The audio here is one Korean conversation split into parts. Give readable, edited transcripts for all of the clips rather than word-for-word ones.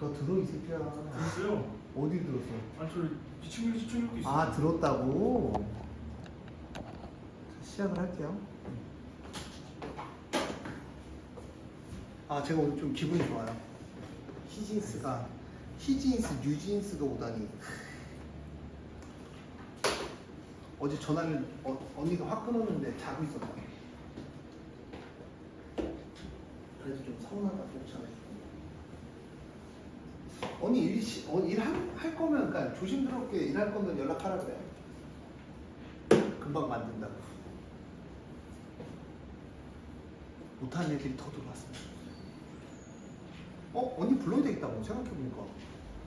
너 들어 이 새끼야. 들었어요. 어디 들었어? 아니 저 친구 시청력도 있어요. 아 들었다고? 시작을 할게요. 아 제가 오늘 좀 기분이 좋아요. 히진스 뉴진스가 오다니. 어제 전화를 언니가 확 끊었는데 자고 있었다. 그래서 좀 서운하다 그렇잖아요. 언니 일할 거면 그러니까 조심스럽게 일할 거면 연락하라 그래. 금방 만든다고. 못하는 애들이 더 들어왔습니다. 언니 불러야 되겠다고 생각해보니까.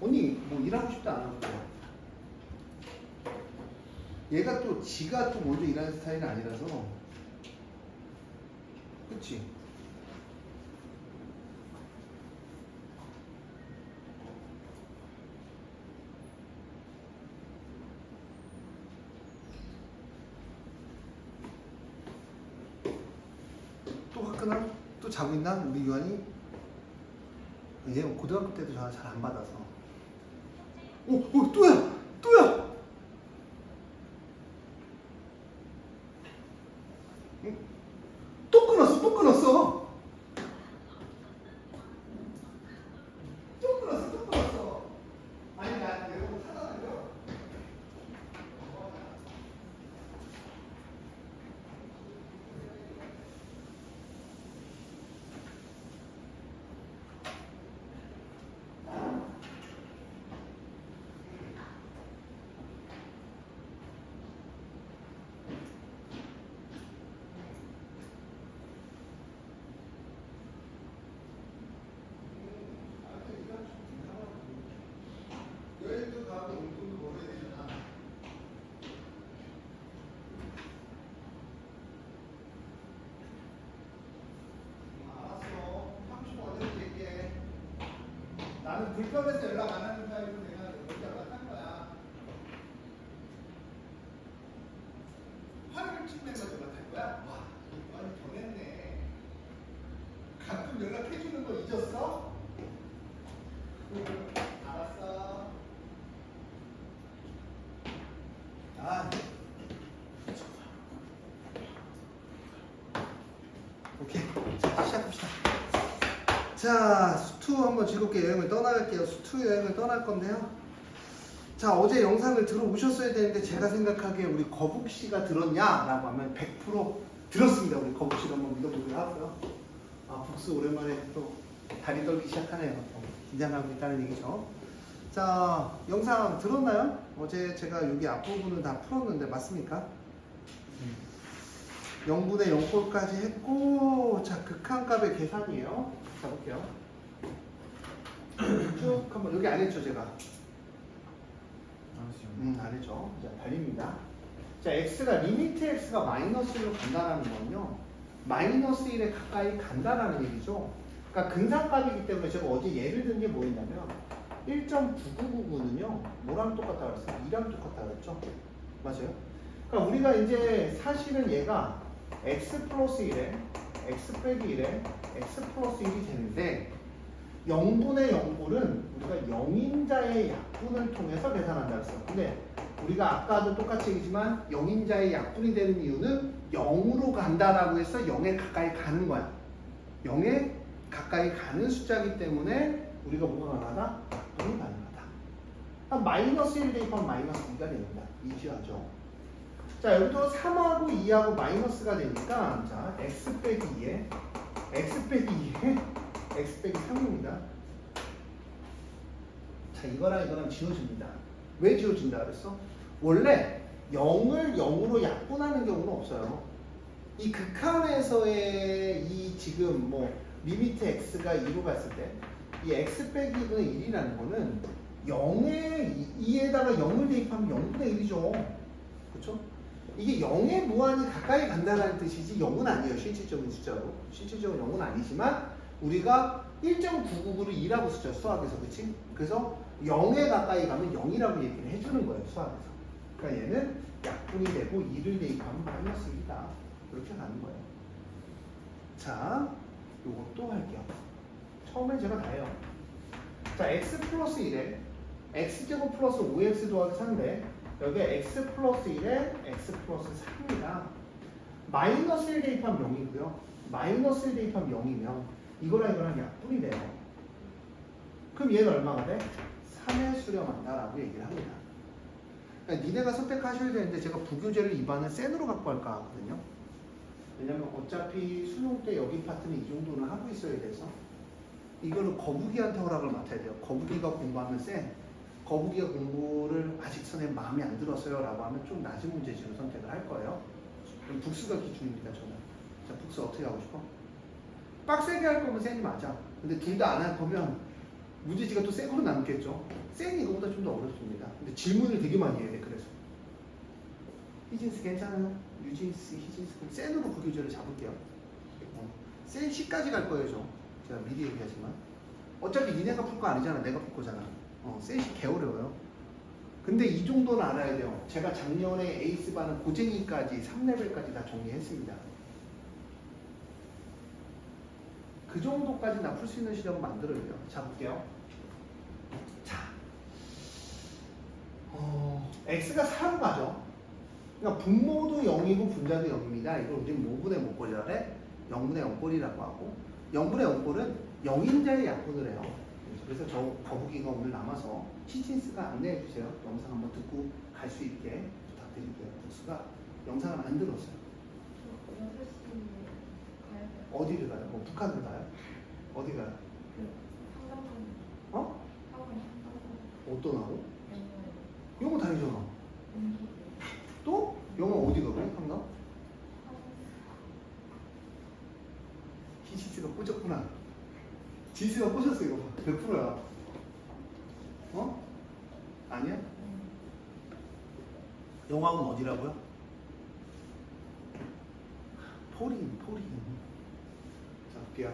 언니 뭐 일하고 싶다 안 하고 싶다. 얘가 또 지가 또 먼저 일하는 스타일은 아니라서. 그치? 또 화끈한? 또 자고 있나? 우리 유한이? 얘 고등학교 때도 전화 잘 안 받아서. 또야! 또야! 응? 또 끊었어! 또 끊었어! 또 끊었어! 또 끊었어! 아니 나 내가 뭐 사다는겨. 여행도 가고 용돈도 벌어야 되잖아. 알았어. 30분 언제든지 얘기해. 나는 불편해서 연락 안 하는 사이로 내가 여기 연락한 거야. 화를 찍내서 연락할 거야? 와, 많이 변했네. 가끔 연락해주는 거 잊었어? 알았어. 아, 오케이. 자, 시작합시다. 자, 수투 한번 즐겁게 여행을 떠나갈게요. 수투 여행을 떠날 건데요. 자, 어제 영상을 들어오셨어야 되는데 제가 생각하기에 우리 거북 씨가 들었냐라고 하면 100% 들었습니다. 우리 거북 씨를 한번 믿어보기로 하고요. 아, 복수 오랜만에 또 다리 떨기 시작하네요. 긴장하고 있다는 얘기죠. 자, 영상 들었나요? 어제 제가 여기 앞부분은 다 풀었는데 맞습니까? 0분의 0꼴까지 했고, 자, 극한값의 계산이에요. 자, 볼게요. 쭉 한번, 여기 안 했죠, 제가? 알았어요. 안 했죠. 자, 달립니다. 자, x가, 리미트 x가 마이너스 1로 간다는 건요, 마이너스 1에 가까이 간다는 얘기죠. 그러니까 근상값이기 때문에 제가 어제 예를 든 게 뭐였냐면, 1.9999는요, 뭐랑 똑같다 그랬어요? 2랑 똑같다 그랬죠? 맞아요? 그러니까 우리가 이제 사실은 얘가 x 플러스 1에 x 빼기 1에 x 플러스 1이 되는데 0분의 0꼴은 우리가 영인자의 약분을 통해서 계산한다 그랬어. 근데 우리가 아까도 똑같이 얘기지만 영인자의 약분이 되는 이유는 0으로 간다라고 해서 0에 가까이 가는 거야. 0에 가까이 가는 숫자이기 때문에 우리가 뭐가 가능하다? 약분이 가능하다. 그럼 마이너스 1 대입하면 마이너스 2가 됩니다. 이지하죠. 자, 여기도 3하고 2하고 마이너스가 되니까, 자, x 빼기 2에 x 빼기 2에 x 빼기 3입니다. 자, 이거랑 지워집니다. 왜 지워진다 그랬어? 원래 0을 0으로 약분하는 경우는 없어요. 이 극한에서의 이 지금 뭐 리미트 x가 2로 갔을 때 이 x 빼기 2분의 1이라는 거는 0에 2에다가 0을 대입하면 0분의 1이죠. 그렇죠? 이게 0에 무한히 가까이 간다는 뜻이지 0은 아니에요. 실질적인 숫자로. 실질적인 0은 아니지만 우리가 1.999를 2라고 쓰죠. 수학에서. 그치? 그래서 0에 가까이 가면 0이라고 얘기를 해주는 거예요. 수학에서. 그러니까 얘는 약분이 되고 2를 대입하면 마이너스 1이다. 그렇게 가는 거예요. 자, 요것도 할게요. 처음엔 제가 다 해요. 자, x 플러스 1에 x제곱 플러스 5x 더하기 3인데 여기에 x 플러스 1에 x 플러스 3입니다. 마이너스 1 대입하면 0이고요. 마이너스 1 대입하면 0이면 이거랑 약분이 돼요. 그럼 얘는 얼마가 돼? 3에 수렴한다라고 얘기를 합니다. 그러니까 니네가 선택하셔야 되는데 제가 부교재를 입안은 센으로 갖고 할까 하거든요. 왜냐면 어차피 수능 때 여기 파트는 이 정도는 하고 있어야 돼서 이거는 거북이한테 허락을 맡아야 돼요. 거북이가 공부하면 센, 거북이가 공부를 아직 선생님 마음에 안 들었어요 라고 하면 좀 낮은 문제집을 선택을 할 거예요. 그럼 북수가 기준입니다. 저는. 자, 북수 어떻게 하고 싶어? 빡세게 할 거면 센이 맞아. 근데 둘 다 안 할 거면 문제지가 또 센 거로 남겠죠. 센이 이거보다 좀 더 어렵습니다. 근데 질문을 되게 많이 해야 돼. 그래서 히진스 괜찮아요? 유진스, 히진스 그럼 센으로 부교재를 잡을게요. 센 C까지 갈 거예요. 제가 미리 얘기하지만 어차피 니네가 풀 거 아니잖아. 내가 풀 거잖아. 센 C 개 어려워요. 근데 이 정도는 알아야 돼요. 제가 작년에 에이스 반은 고쟁이까지 3레벨까지 다 정리했습니다. 그 정도까지 나 풀 수 있는 시력을 만들어야 돼요. 자, 볼게요. 자, x가 4로 가죠. 그러니까 분모도 0이고 분자도 0입니다. 이걸 우리는 모분의 모꼴이라 해. 0분의 0꼴이라고 하고 0분의 0꼴은 0인자의 약분을 해요. 그래서 저 거북이가 오늘 남아서 히진스가 안내해 주세요. 영상 한번 듣고 갈 수 있게 부탁드릴게요. 복수가 영상을 안 들었어요. 어디를 가요? 뭐 북한을 가요? 어디 가요? 어? 어떤 하고? 영어 다니잖아. 또? 영어 어디 가고? 한가? 히지스가 꽂혔구나. 지스가 꽂혔어 이거 봐. 100%야. 어? 아니야? 영어학은 어디라고요? 포린. 자, 비야.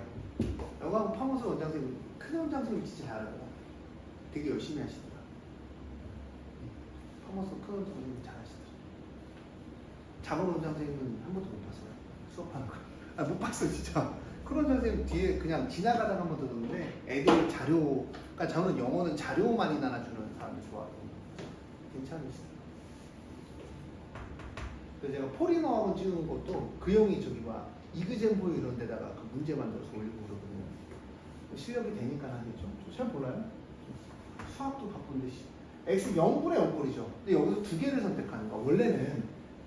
영어학은 파모스 원장선생님, 큰 원장선생님 진짜 잘하더라. 되게 열심히 하시더라. 파모스 큰 원장선생님 잘하시더라. 작은 원장선생님은 한 번도 못 봤어요. 수업하는 거. 아, 못 봤어 진짜. 큰 원장선생님 뒤에 그냥 지나가다가 한 번 들었는데 애들 자료, 그러니까 저는 영어는 자료 많이 나눠주는 사람들 좋아해요. 괜찮으시더라. 그래서 제가 포리너학원 찍은 것도 그 형이 저기 봐 이그젠보 이런 데다가 그 문제 만들어서 올리고 그러거든요. 실력이 되니까 하겠죠. 잘 몰라요? 수학도 바쁜데 x 0분의 0꼴이죠. 근데 여기서 두 개를 선택하는 거. 원래는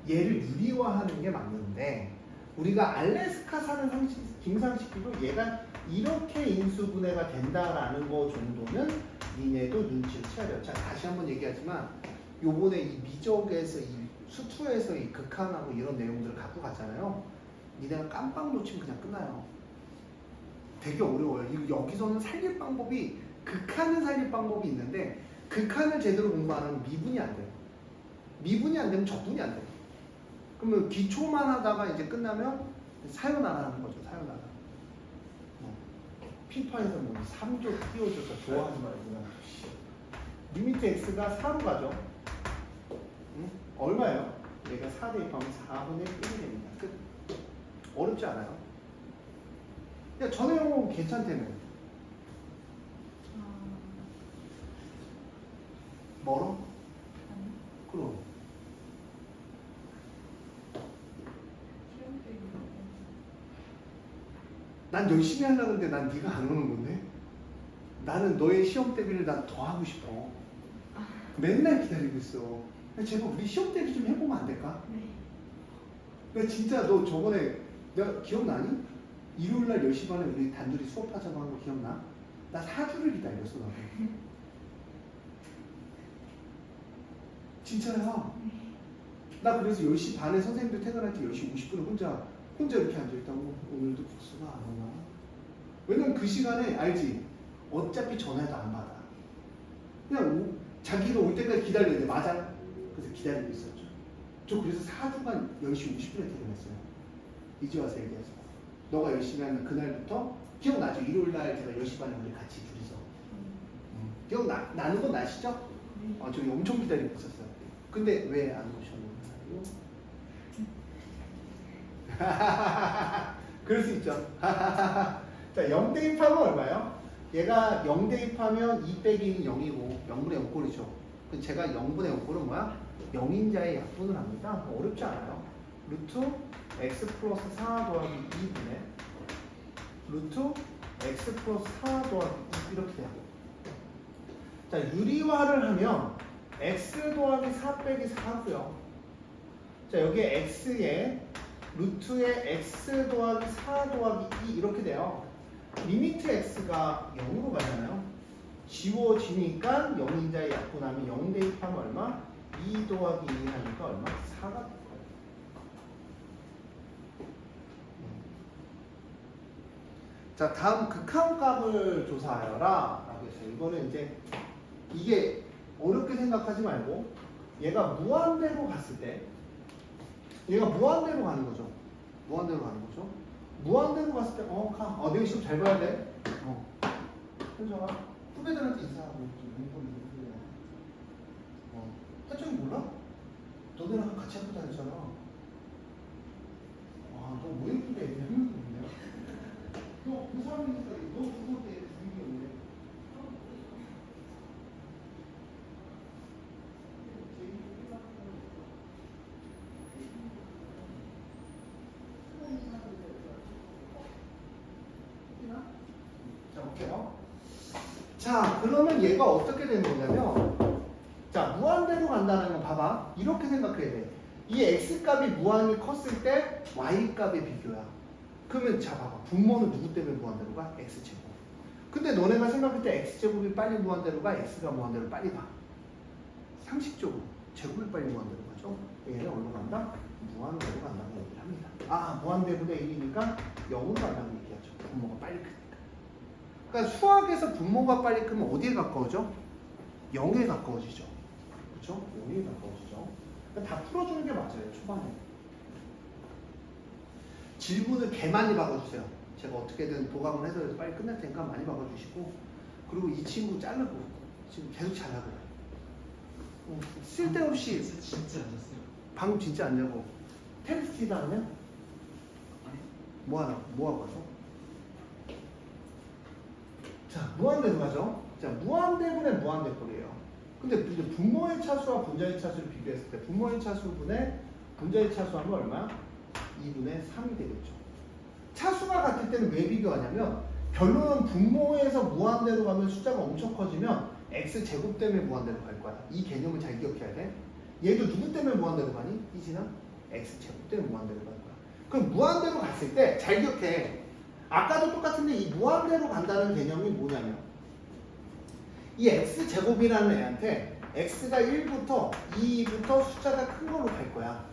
얘를 유리화하는 게 맞는데 우리가 알래스카 사는 김상식도 얘가 이렇게 인수분해가 된다라는 거 정도는 니네도 눈치를 채야 돼요. 자, 다시 한번 얘기하지만 요번에 이 미적에서 이 수투에서 이 극한하고 이런 내용들을 갖고 갔잖아요. 니네가 깜빡 놓치면 그냥 끝나요. 되게 어려워요. 여기서는 살릴 방법이 극한은 살릴 방법이 있는데 극한을 제대로 공부하면 미분이 안 돼요. 미분이 안 되면 적분이 안 돼요. 그러면 기초만 하다가 이제 끝나면 사요나라 하는 거죠. 사요나라. 피파에서 뭐 3조 띄워줘서 좋아하지 말고 리미트 x가 4로 가죠. 응? 얼마예요? 얘가 4 대입하면 4분의 1이 됩니다. 끝. 어렵지 않아요. 야, 전에 영어 괜찮다며. 멀어? 그럼. 난 열심히 하려고 하는데 난 네가 안 오는 건데? 나는 너의 시험 대비를 난 더 하고 싶어. 맨날 기다리고 있어. 제발 우리 시험 대비 좀 해보면 안 될까? 네. 나 진짜 너 저번에 내가 기억나니? 일요일날 10시 반에 우리 단둘이 수업하자고 한 거 기억나? 나 4주를 기다렸어 나도. 진짜야. 나 그래서 10시 반에 선생님들 퇴근할 때 10시 50분에 혼자 이렇게 앉아있다고. 오늘도 국수가 안 오나? 왜냐면 그 시간에 알지? 어차피 전화도 안 받아. 그냥 자기가 올 때까지 기다려야 돼. 맞아? 그래서 기다리고 있었죠. 저 그래서 4주간 10시 50분에 퇴근했어요. 이제 와서 얘기해서. 너가 열심히 하면 그날부터 기억나죠? 일요일날 제가 10시 반에 우리 같이 둘이서. 기억나는 건 나시죠? 저기 엄청 기다리고 있었어요. 근데 왜 안 오셨나요? 그럴 수 있죠. 자, 0 대입하면 얼마예요? 얘가 0 대입하면 2 빼기 1은 0이고 0분의 0꼴이죠. 그럼 제가 0분의 0꼴은 뭐야? 0인자의 약분을 합니다. 어렵지 않아요. 루트 x 플러스 4 더하기 2분의 루트 x 플러스 4 더하기 2 이렇게 돼요. 자, 유리화를 하면 x 더하기 4 빼기 4고요. 자, 여기에 x에 루트에 x 더하기 4 더하기 2 이렇게 돼요. 리미트 x가 0으로 가잖아요. 지워지니까 0인자의 약분하면 0 대입하면 얼마? 2 더하기 2 하니까 얼마? 4가 될 거예요. 자, 다음 극한값을 조사하여라 라고 했어요. 이거는 이제 이게 어렵게 생각하지 말고 얘가 무한대로 갔을 때 얘가 무한대로 가는 거죠. 무한대로 가는 거죠. 무한대로 갔을 때 가. 내가 시험 잘 봐야 돼. 현정아 후배들한테 인사하고 좀 용돈 주고. 태정이 몰라? 너네랑 같이 학교 다녔잖아. 와, 너 뭐 예쁜데 애들이 한 명도 없네. 너 그 사람이니까 너 그거 때 분위기 없네. 자, 볼게요. 자, 그러면 얘가 어떻게 되는 거냐면, 자, 무한대로 간다는 건 봐봐. 이렇게 생각해야 돼. 이 x값이 무한히 컸을 때 y값의 비교야. 그러면 자, 봐봐. 분모는 누구 때문에 무한대로 가? x제곱. 근데 너네가 생각할 때 x제곱이 빨리 무한대로 가? x가 무한대로 빨리 가? 상식적으로 제곱이 빨리 무한대로 가죠. 얘는 어디로 간다? 무한대로 간다고 얘기를 합니다. 무한대분의 1이니까 0으로 간다고 얘기하죠. 분모가 빨리 크니까. 그러니까 수학에서 분모가 빨리 크면 어디에 가까워져? 0에 가까워지죠. 그렇죠? 0에 가까워지죠. 그러니까 다 풀어주는 게 맞아요. 초반에. 질문을 개 많이 박아주세요. 제가 어떻게든 도감을 해서 빨리 끝낼 테니까 많이 박아주시고, 그리고 이 친구 자르고 지금 계속 잘하고요. 쓸데없이 진짜 안 잤어요. 방금 진짜 안 자고 테스트다 하면 뭐 하고 가서? 자, 무한대로 가죠. 자, 무한대분의 무한대꼴이에요. 근데 이제 분모의 차수와 분자의 차수를 비교했을 때 분모의 차수분의 분자의 차수하면 얼마? 2분의 3이 되겠죠. 차수가 같을 때는 왜 비교하냐면 결론은 분모에서 무한대로 가면 숫자가 엄청 커지면 x제곱 때문에 무한대로 갈 거야. 이 개념을 잘 기억해야 돼. 얘도 누구 때문에 무한대로 가니? 이진아? x제곱 때문에 무한대로 갈 거야. 그럼 무한대로 갔을 때 잘 기억해. 아까도 똑같은데 이 무한대로 간다는 개념이 뭐냐면 이 x제곱이라는 애한테 x가 1부터 2부터 숫자가 큰 걸로 갈 거야.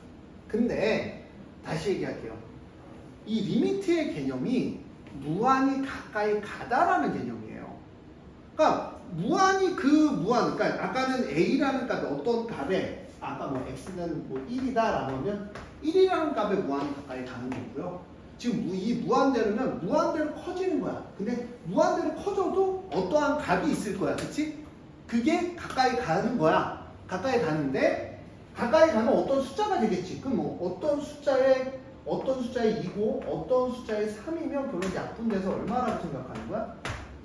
근데 다시 얘기할게요. 이 리미트의 개념이 무한히 가까이 가다라는 개념이에요. 그러니까 무한히 그러니까 아까는 a라는 값이 어떤 값에 아까 뭐 x는 뭐 1이다라고 하면 1이라는 값에 무한히 가까이 가는 거고요. 지금 이 무한대로면 무한대로 커지는 거야. 근데 무한대로 커져도 어떠한 값이 있을 거야. 그치? 그게 가까이 가는 거야. 가까이 가는데 가까이 가면 어떤 숫자가 되겠지. 그럼 뭐 어떤 숫자에 2고 어떤 숫자에 3이면 그런 약분돼서 얼마라고 생각하는 거야?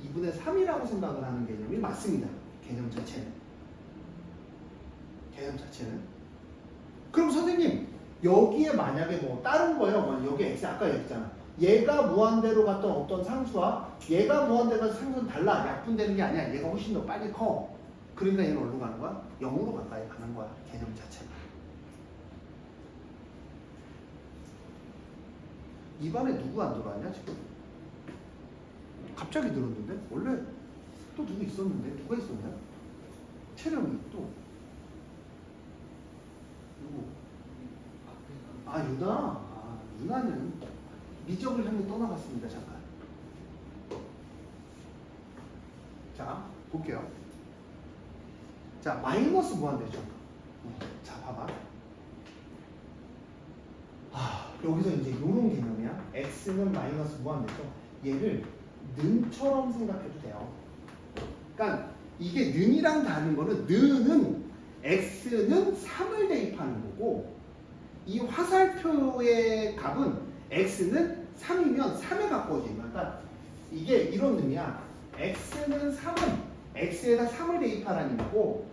2분의 3이라고 생각을 하는 개념이 맞습니다. 개념 자체는. 그럼 선생님 여기에 만약에 뭐 다른 거예요. 뭐 여기 x 아까 얘기했잖아. 얘가 무한대로 갔던 어떤 상수와 얘가 무한대로 갔던 상수는 달라. 약분되는 게 아니야. 얘가 훨씬 더 빨리 커. 그러니까 얘는 어디로 가는 거야? 0으로 가까이 가는 거야. 개념 자체가. 입안에 누구 안 들어왔냐 지금? 갑자기 들었는데? 원래 또 누구 있었는데? 누가 있었냐? 채령이 또 누구? 유나? 유나는 미적을 향해 떠나갔습니다. 잠깐. 자, 볼게요. 자, 마이너스 무한대죠. 자, 봐봐. 여기서 이제 이런 개념이야. x는 마이너스 무한대죠. 얘를 는처럼 생각해도 돼요. 그러니까 이게 는이랑 다른 거는 는은 x는 3을 대입하는 거고 이 화살표의 값은 x는 3이면 3에 가까워지는 거야. 그러니까 이게 이런 의미야. x는 3은 x에다 3을 대입하라는 얘기고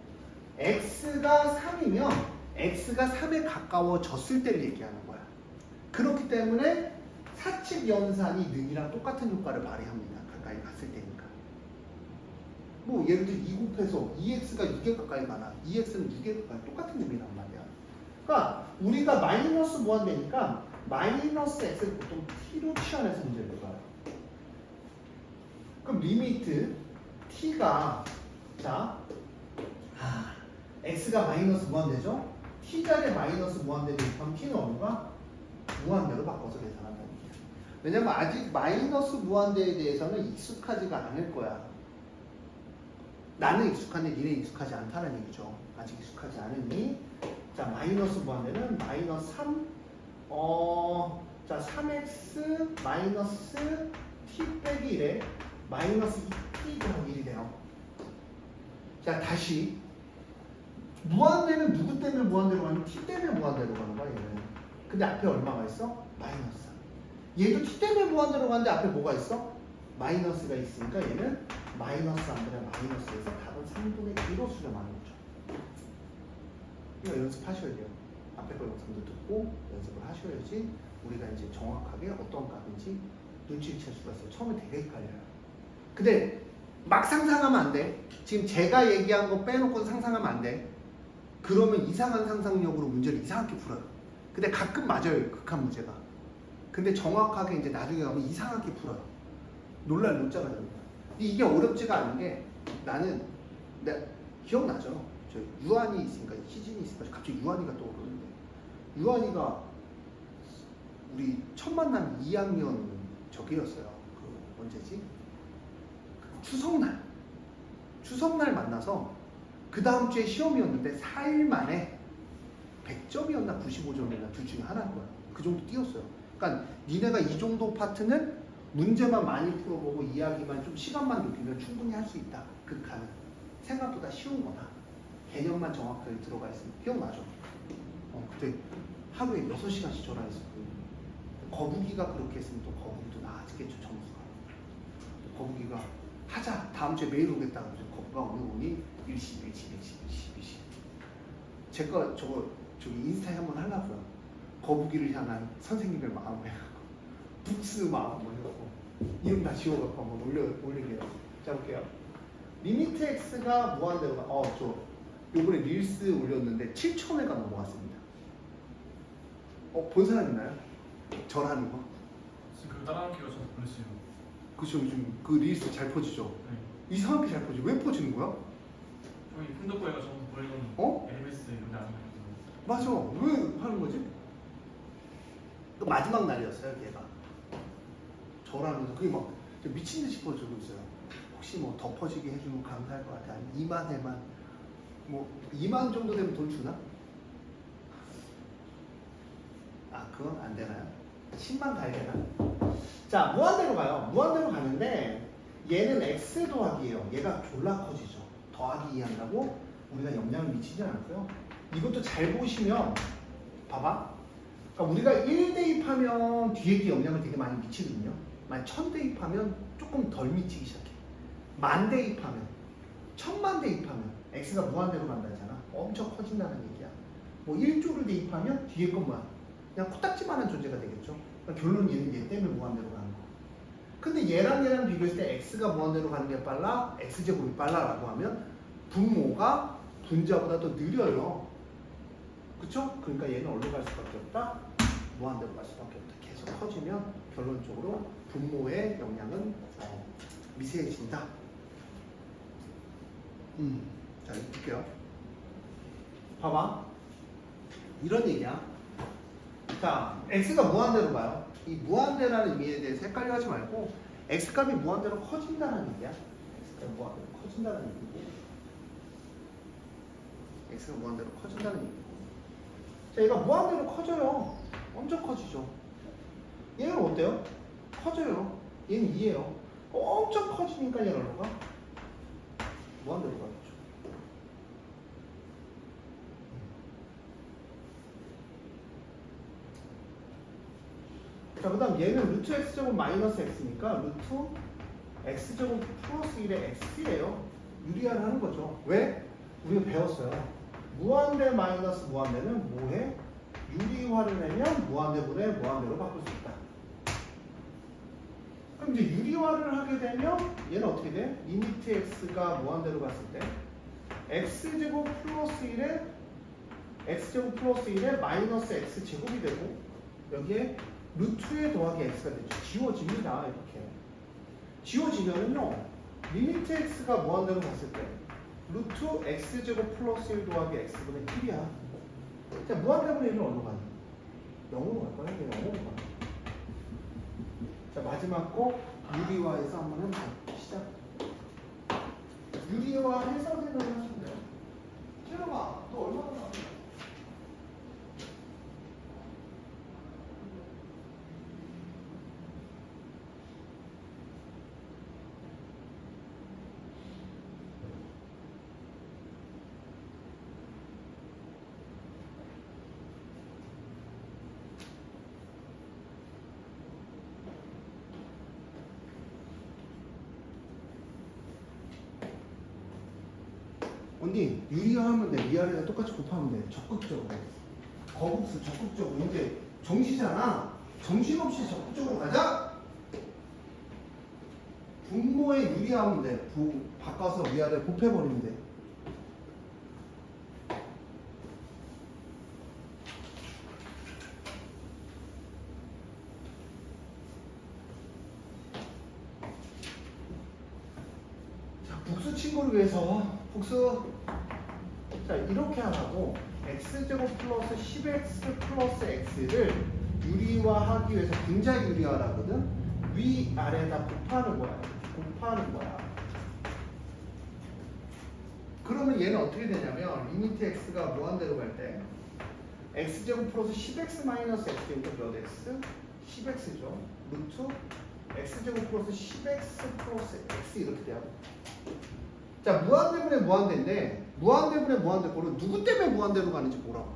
x가 3이면 x가 3에 가까워졌을 때를 얘기하는 거야. 그렇기 때문에 사칙 연산이 능이랑 똑같은 효과를 발휘합니다. 가까이 갔을 때니까. 뭐 예를 들어 2 곱해서 2x가 6에 가까이 가나 2x는 6에 가까이 똑같은 의미란 말이야. 그러니까 우리가 마이너스 무한대니까 마이너스 x를 보통 t로 취한해서 문제를 봐요. 그럼 리미트 t가 자 x가 마이너스 무한대죠? t자리에 마이너스 무한대 대입하면 t는 얼마가? 무한대로 바꿔서 계산한다는 얘기야. 왜냐면 아직 마이너스 무한대에 대해서는 익숙하지가 않을 거야. 나는 익숙한데 니네 익숙하지 않다는 얘기죠. 아직 익숙하지 않으니 자 마이너스 무한대는 마이너스 3 자 3x 마이너스 t 빼기 1에 마이너스 2t 더하기 1이 돼요. 자 다시 무한대는 누구 때문에 무한대로 가면 t 때문에 무한대로 가는 거야 얘는. 근데 앞에 얼마가 있어? 마이너스. 얘도 t 때문에 무한대로 가는데 앞에 뭐가 있어? 마이너스가 있으니까 얘는 마이너스 안 되면 마이너스에서 답은 3분의 1로 수렴하는 거죠. 이거 연습하셔야 돼요. 앞에 거 영상도 듣고 연습을 하셔야지 우리가 이제 정확하게 어떤 값인지 눈치를 챌 수가 있어요. 처음에 되게 헷갈려요. 근데 막 상상하면 안 돼. 지금 제가 얘기한 거 빼놓고 상상하면 안 돼. 그러면 이상한 상상력으로 문제를 이상하게 풀어요. 근데 가끔 맞아요. 극한 문제가. 근데 정확하게 이제 나중에 가면 이상하게 풀어요. 논란을 못 잡아요. 이게 어렵지가 않은 게 나는 기억나죠? 저 유한이 있으니까 희진이 있으니까 갑자기 유한이가 떠오르는데 유한이가 우리 첫 만남 2학년 저기였어요. 그 언제지? 추석날 만나서 그 다음 주에 시험이었는데 4일 만에 100점이었나 95점이었나 둘 중에 하나인 거야. 그 정도 뛰었어요. 그러니까 니네가 이 정도 파트는 문제만 많이 풀어보고 이야기만 좀 시간만 높이면 충분히 할 수 있다. 그 칸은 생각보다 쉬운 거나 개념만 정확하게 들어가 있으면 기억나죠? 그때 하루에 6시간씩 전화했었고 거북이가 그렇게 했으면 또 거북이도 나아지겠죠 점수가. 거북이가 하자 다음 주에 매일 오겠다고 해서 거북이가 오니 일시 제가 저기 인스타에 한번 하려고요. 거북이를 향한 선생님의 마음을 해갖고 북스 마음을 해갖고 이름 다 지워갖고 한번 올릴게요. 자 볼게요. 리미트 x가 무한대로 저 요번에 릴스 올렸는데 7,000회가 넘어갔습니다. 본 사람 있나요? 저라는 거? 지금 그 따라하기가 좀 그랬어요. 그쵸 요즘 그 릴스 잘 퍼지죠? 네. 이상하게 잘 퍼지. 왜 퍼지는 거야? 저희 핸드폰에가 저도 보내던 LMS 이런 데 아니에요. 맞아. 왜 하는 거지? 그 마지막 날이었어요, 걔가. 저라면서 그게 막 미친 듯이 퍼지고 있어요. 혹시 뭐 더 퍼지게 해주면 감사할 것 같아. 아니 2만 회만 뭐 2만 정도 되면 돈 주나? 그건 안 되나요? 10만 가야 되나? 자, 무한대로 가요. 무한대로 가는데 얘는 x 더하기예요. 얘가 졸라 커지죠. 더하기 이해한다고 우리가 영향을 미치지 않고요. 이것도 잘 보시면 봐봐. 그러니까 우리가 1 대입하면 뒤에 게 영향을 되게 많이 미치거든요. 만약 1000 대입하면 조금 덜 미치기 시작해. 1000 대입하면 1000만 대입하면 x가 무한대로 간다 했잖아. 엄청 커진다는 얘기야. 뭐 1조를 대입하면 뒤에 것만 그냥 코딱지만한 존재가 되겠죠. 그러니까 결론 얘는 얘 때문에 무한대로 가는 거. 근데 얘랑 비교했을 때 x가 무한대로 가는 게 빨라, x제곱이 빨라라고 하면 분모가 분자보다 더 느려요. 그쵸? 그러니까 얘는 어디로 갈 수밖에 없다? 무한대로 갈 수밖에 없다. 계속 커지면 결론적으로 분모의 영향은 미세해진다. 자, 볼게요. 봐봐. 이런 얘기야. 자, x가 무한대로 가요. 이 무한대라는 의미에 대해서 헷갈려하지 말고 x값이 무한대로 커진다는 얘기야. x가 무한대로 커진다는 얘기고 x가 무한대로 커진다는 얘기고 자, 얘가 무한대로 커져요. 엄청 커지죠. 얘는 어때요? 커져요. 얘는 2예요. 엄청 커지니까 얘는 얼마가? 무한대로 가겠죠. 자, 그 다음 얘는 루트 x제곱 마이너스 x니까 루트 x제곱 플러스 1의 x예요. 유리화를 하는 거죠. 왜? 우리가 배웠어요. 무한대 마이너스 무한대는 뭐해? 유리화를 내면 무한대분의 무한대로 바꿀 수 있다. 그럼 이제 유리화를 하게 되면 얘는 어떻게 돼? 리미트 x가 무한대로 갔을 때 x제곱 플러스 1에 x제곱 플러스 1에 마이너스 x제곱이 되고 여기에 루트에 더하기 x가 되죠. 지워집니다. 이렇게. 지워지면은요. 리미트 x가 무한대로 갔을 때 루트 x제곱 플러스 1 더하기 x분의 1이야. 자, 무한대분의 1은 어디로 가니? 0으로 갈 거야. 0으로 가. 자, 마지막 거 유리화해서 한번 해보자. 시작. 유리화해서 생각하시면 돼요. 찔러봐. 너 얼마나 나와? 언니 유리화하면 돼. 위아래가 똑같이 곱하면 돼. 적극적으로. 거북수 적극적으로. 이제 정시잖아. 정신없이 적극적으로 가자. 분모에 유리하면 돼. 바꿔서 위아래 곱해버리면 돼. 자, 복수 친구를 위해서 복수. 자, 이렇게 하라고 x제곱 플러스 10x 플러스 x를 유리화하기 위해서 분자 유리화라거든. 위아래다 곱하는 거야. 곱하는 거야. 그러면 얘는 어떻게 되냐면 리미트 x가 무한대로 갈 때 x제곱 플러스 10x 마이너스 x제곱 몇 x? 10x죠. 루트 x제곱 플러스 10x 플러스 x 이렇게 돼요. 자, 무한대분의 무한대인데 무한대분의 무한대꼴은 누구 때문에 무한대로 가는지 보라고.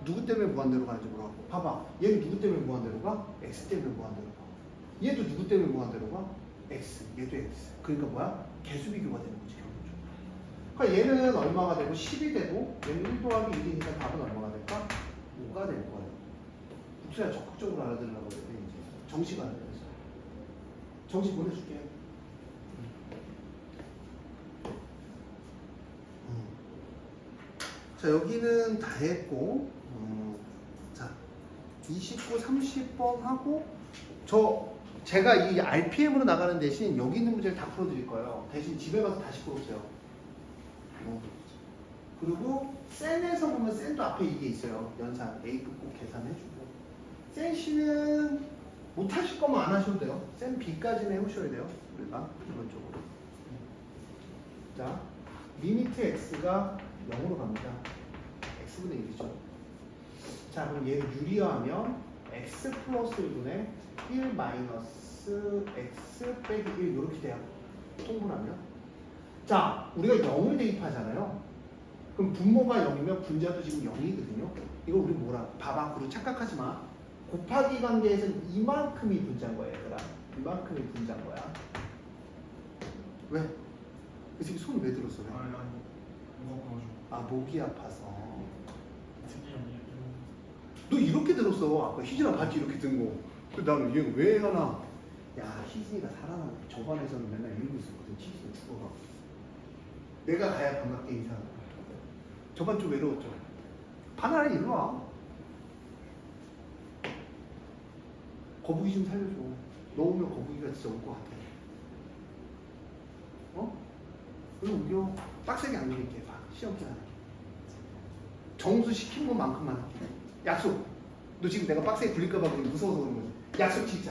누구 때문에 무한대로 가는지 보라고. 봐봐. 얘는 누구 때문에 무한대로 가? x 때문에 무한대로 가. 얘도 누구 때문에 무한대로 가? x. 얘도 x. 그러니까 뭐야? 개수비교가 되는 거지. 그러니까 얘는 얼마가 되고 10이 되고 얘는 1 더하기 1이니까 답은 얼마가 될까? 5가 될 거예요. 국수야 적극적으로 알아들으려고 그래. 이제 정식 알아들어서. 정식 보내줄게. 자, 여기는 다 했고, 자, 29, 30번 하고, 제가 이 RPM으로 나가는 대신 여기 있는 문제를 다 풀어드릴 거예요. 대신 집에 가서 다시 풀어보세요. 그리고 센에서 보면 센도 앞에 이게 있어요. 연산 A급 꼭 계산해주고. 센 C는 못 하실 거면 안 하셔도 돼요. 센 B까지는 해오셔야 돼요. 우리가 기본적으로. 자, 리미트 X가 0으로 갑니다. X분의 1이죠. 자, 그럼 얘를 유리화하면 X 플러스 1분의 1 마이너스 X 빼기 1 이렇게 돼요. 통분하면. 자, 우리가 0을 대입하잖아요. 그럼 분모가 0이면 분자도 지금 0이거든요. 이거 우리 뭐라? 바바꾸로 착각하지 마. 곱하기 관계에서는 이만큼이 분자인 거야, 얘들아. 이만큼이 분자인 거야. 왜? 그 새끼 손 왜 들었어? 왜? 아니 무겁고 가지고. 아, 목이 아파서. 특히 아니 너 이렇게 들었어. 아까 희진아 봤지? 이렇게 든 거. 근데 나는 얘 왜 하나? 야, 희진이가 살아나고 저반에서는 맨날 이러고 있었거든. 희진이 죽어가고. 내가 가야 반갑게 인사하고. 저반 좀 외로웠죠. 바나나 일로 와. 거북이 좀 살려줘. 너 오면 거북이가 진짜 올 것 같아. 어? 왜 우겨? 빡세게 안 그릴게. 봐. 시험 때 하게. 정수 시킨 것만큼만 할게. 약속. 너 지금 내가 빡세게 굴릴까봐 무서워서 그런 거지. 약속 진짜.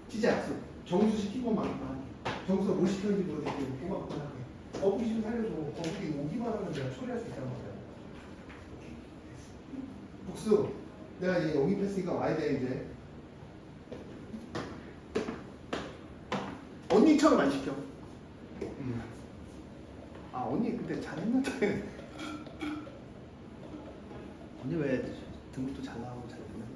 진짜 약속. 정수 시킨 것만큼만 할게. 정수가 뭘 시켰는지 모르겠는데 그것만큼만 할게. 거북이 좀 살려줘. 거북이 오기만 하면 내가 처리할 수 있단 말이야. 복수. 내가 이제 영입했으니까 와야 돼 이제. 언니처럼 안 시켜. 아, 언니 그때 잘했는데. 언니 왜 등급도 잘 나오고 잘 되는데.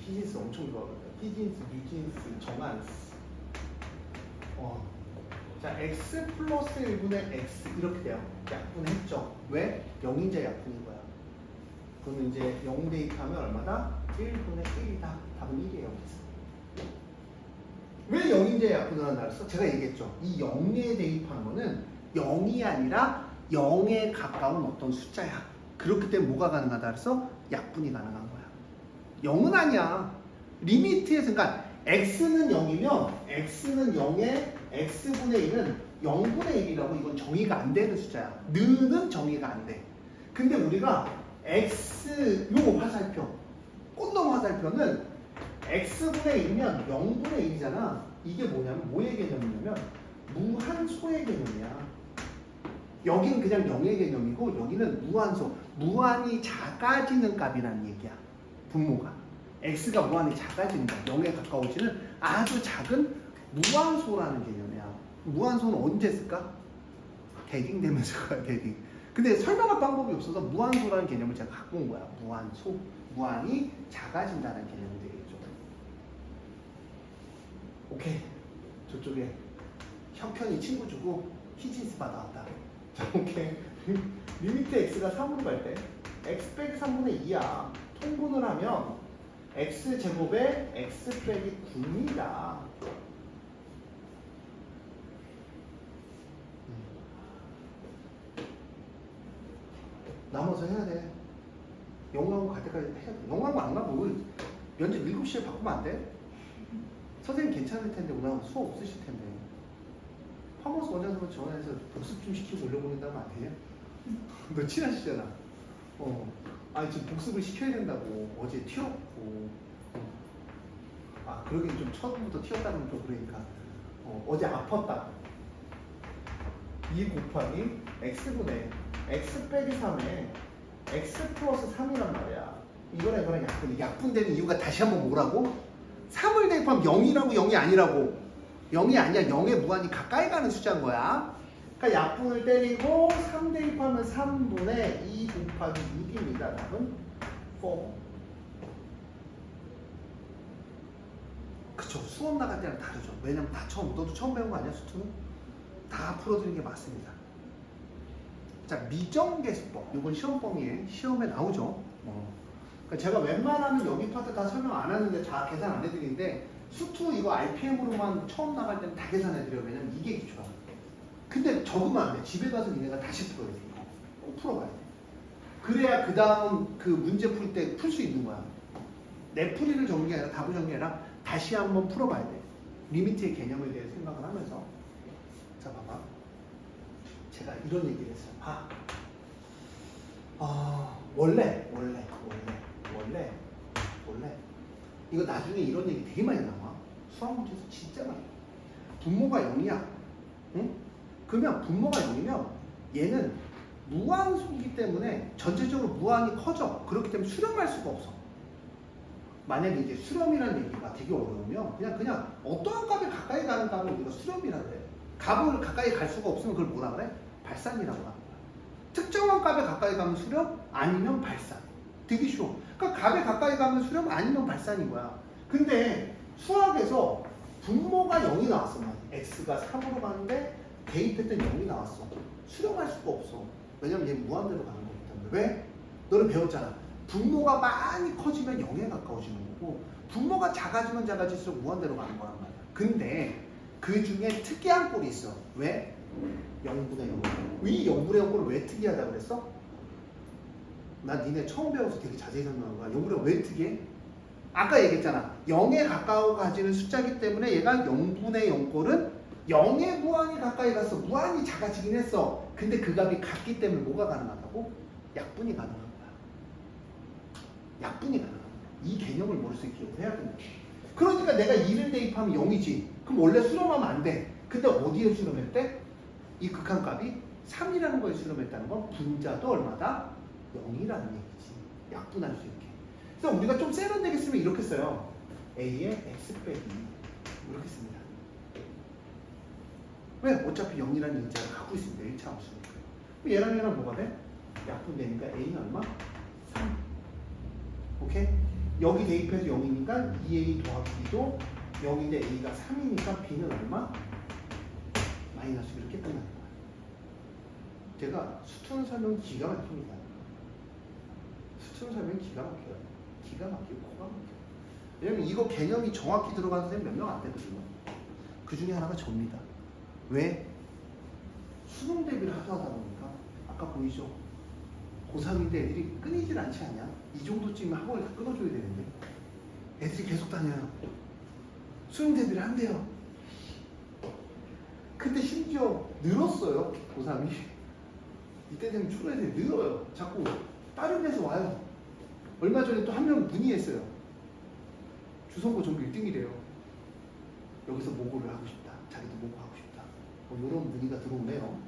히진스 엄청 좋아하거든요. 히진스, 뉴진스, 정한스. 자, x 플러스 1분의 x 이렇게 돼요. 약분했죠. 왜? 0인제 약분인 거야. 그러면 이제 0 대입하면 얼마다? 1분의 1이다. 답은 1이에요. 왜 0인제 약분을 한다 그랬어? 제가 얘기했죠. 이 0에 대입한 거는 0이 아니라 0에 가까운 어떤 숫자야. 그렇기 때문에 뭐가 가능하다 그래서 약분이 가능한 거야. 0은 아니야. 리미트에서 그러니까 x는 0이면 x는 0에 x분의 1은 0분의 1이라고 이건 정의가 안 되는 숫자야. 는은 정의가 안 돼. 근데 우리가 x 요 화살표 꽃놈 화살표는 x분의 1이면 0분의 1이잖아. 이게 뭐냐면 뭐의 개념이냐면 무한소의 개념이야. 여기는 그냥 0의 개념이고 여기는 무한소. 무한이 작아지는 값이라는 얘기야. 분모가. x가 무한히 작아지는 거. 0에 가까워지는 아주 작은 무한소라는 개념이야. 무한소는 언제 쓸까? 대딩 되면서 가요. 대딩. 근데 설명할 방법이 없어서 무한소라는 개념을 제가 갖고 온 거야. 무한소. 무한이 작아진다는 개념이 되겠죠. 오케이. 저쪽에 형편이 친구 주고 히진스 받아왔다. 자, 오케이. 리미트 x가 3으로 갈 때 x 빼기 3분의 2야. 통분을 하면 x제곱에 x 빼기 9입니다. 남아서 해야 돼. 영광고 갈 때까지 해야 돼. 영광고 안 가고 면접 7시에 바꾸면 안 돼? 선생님 괜찮을 텐데 오늘 수업 없으실 텐데. 파머스 원장님한테 전화해서 복습 좀 시키고 올려보낸다면 안 되냐? 너 친하시잖아. 아니 지금 복습을 시켜야 된다고. 어제 튀었고. 아 그러긴 좀 처음부터 튀었다는 좀 그러니까. 어제 아팠다. 2 곱하기 x분의 x 빼기 3에 x 플러스 3이란 말이야. 이거랑 이거랑 약분. 약분되는 이유가 다시 한번 뭐라고? 3을 대입하면 0이라고 0이 아니라고. 0이 아니야. 0에 무한히 가까이 가는 숫자인 거야. 그러니까 약분을 때리고 3 대입하면 3분의 2 곱하기 6입니다. 답은 4. 그쵸. 수업 나갈 때랑 다르죠. 왜냐면 다 너도 처음 배운 거 아니야? 수투는? 다 풀어드리는 게 맞습니다. 자, 미정계수법. 이건 시험에 나오죠. 그러니까 제가 웬만하면 여기 파트 다 설명 안 하는데 다 계산 안 해드리는데 수투 이거 RPM으로만 처음 나갈 때는 다 계산해드려요. 왜냐면 이게 기초야. 근데 적으면 안 돼. 집에 가서 니네가 다시 풀어야 돼. 이거. 꼭 풀어봐야 돼. 그래야 그 다음 그 문제 풀 때 풀 수 있는 거야. 내 풀이를 적는 게 아니라 답을 적는 게 아니라 다시 한번 풀어봐야 돼. 리미트의 개념에 대해 생각을 하면서. 자, 봐봐. 제가 이런 얘기를 했어요. 원래 이거 나중에 이런 얘기 되게 많이 나와. 수학 문제에서 진짜 많이. 분모가 0이야. 응? 그러면 분모가 0이면 얘는 무한소이기 때문에 전체적으로 무한이 커져. 그렇기 때문에 수렴할 수가 없어. 만약에 이제 수렴이라는 얘기가 되게 어려우면 그냥 어떠한 값에 가까이 가는 값을 우리가 수렴이라고 해. 값을 가까이 갈 수가 없으면 그걸 뭐라 그래? 발산이라고 하는 거야. 특정한 값에 가까이 가면 수렴, 아니면 발산. 되게 쉬워. 그러니까 값에 가까이 가면 수렴, 아니면 발산인 거야. 근데 수학에서 분모가 0이 나왔어. x가 3으로 가는데 대입했던 0이 나왔어. 수렴할 수가 없어. 왜냐면 얘는 무한대로 가는 거기 때문에. 왜? 너는 배웠잖아. 분모가 많이 커지면 0에 가까워지는 거고 분모가 작아지면 작아질수록 무한대로 가는 거란 말이야. 근데 그 중에 특이한 꼴이 있어. 왜? 0분의 0. 이 0분의 0꼴을 왜 특이하다고 그랬어? 나 니네 처음 배워서 되게 자세히 설명한 거야. 0분의 0 왜 특이해? 아까 얘기했잖아. 0에 가까워 가지는 숫자이기 때문에 얘가 0분의 0꼴은 0에 무한히 가까이 가서 무한히 작아지긴 했어. 근데 그 값이 같기 때문에 뭐가 가능하다고? 약분이 가능한 거야. 약분이 가능한 거야. 이 개념을 머릿속에 기억을 해야 된다. 그러니까 내가 2를 대입하면 0이지. 그럼 원래 수렴하면 안 돼. 근데 어디에 수렴했대? 이 극한값이 3이라는 거에 수렴했다는 건 분자도 얼마다? 0이라는 얘기지. 약분할 수 있게. 그래서 우리가 좀 세련되게 쓰면 이렇게 써요. A의 X 빼기 이렇게 씁니다. 왜? 어차피 0이라는 인자를 갖고 있습니다. 1차 함수니까. 얘랑 얘랑 뭐가 돼? 약분되니까 A는 얼마? 3. 오케이? 여기 대입해서 0이니까 2a 더하기 b도 0인데 a가 3이니까 b는 얼마? 마이너스 이렇게 끝나는 거야. 제가 수투는 설명 기가 막힙니다. 수투는 설명 기가 막혀요. 기가 막히고 코가 막혀요. 왜냐면 이거 개념이 정확히 들어가는 선생님 몇 명 안 되거든요. 그 중에 하나가 접니다. 왜? 수능 대비를 하다 보니까 아까 보이죠? 고3인데 애들이 끊이질 않지 않냐? 이 정도쯤이면 학원을 다 끊어줘야 되는데 애들이 계속 다녀요. 수능 대비를 한대요. 근데 심지어 늘었어요. 고3이. 이때 되면 추가 애들이 늘어요. 자꾸 다른 데서 와요. 얼마 전에 또 한 명 문의했어요. 주성고 전교 1등이래요. 여기서 모고를 하고 싶다. 자기도 모고 하고 싶다. 이런 문의가 들어오네요.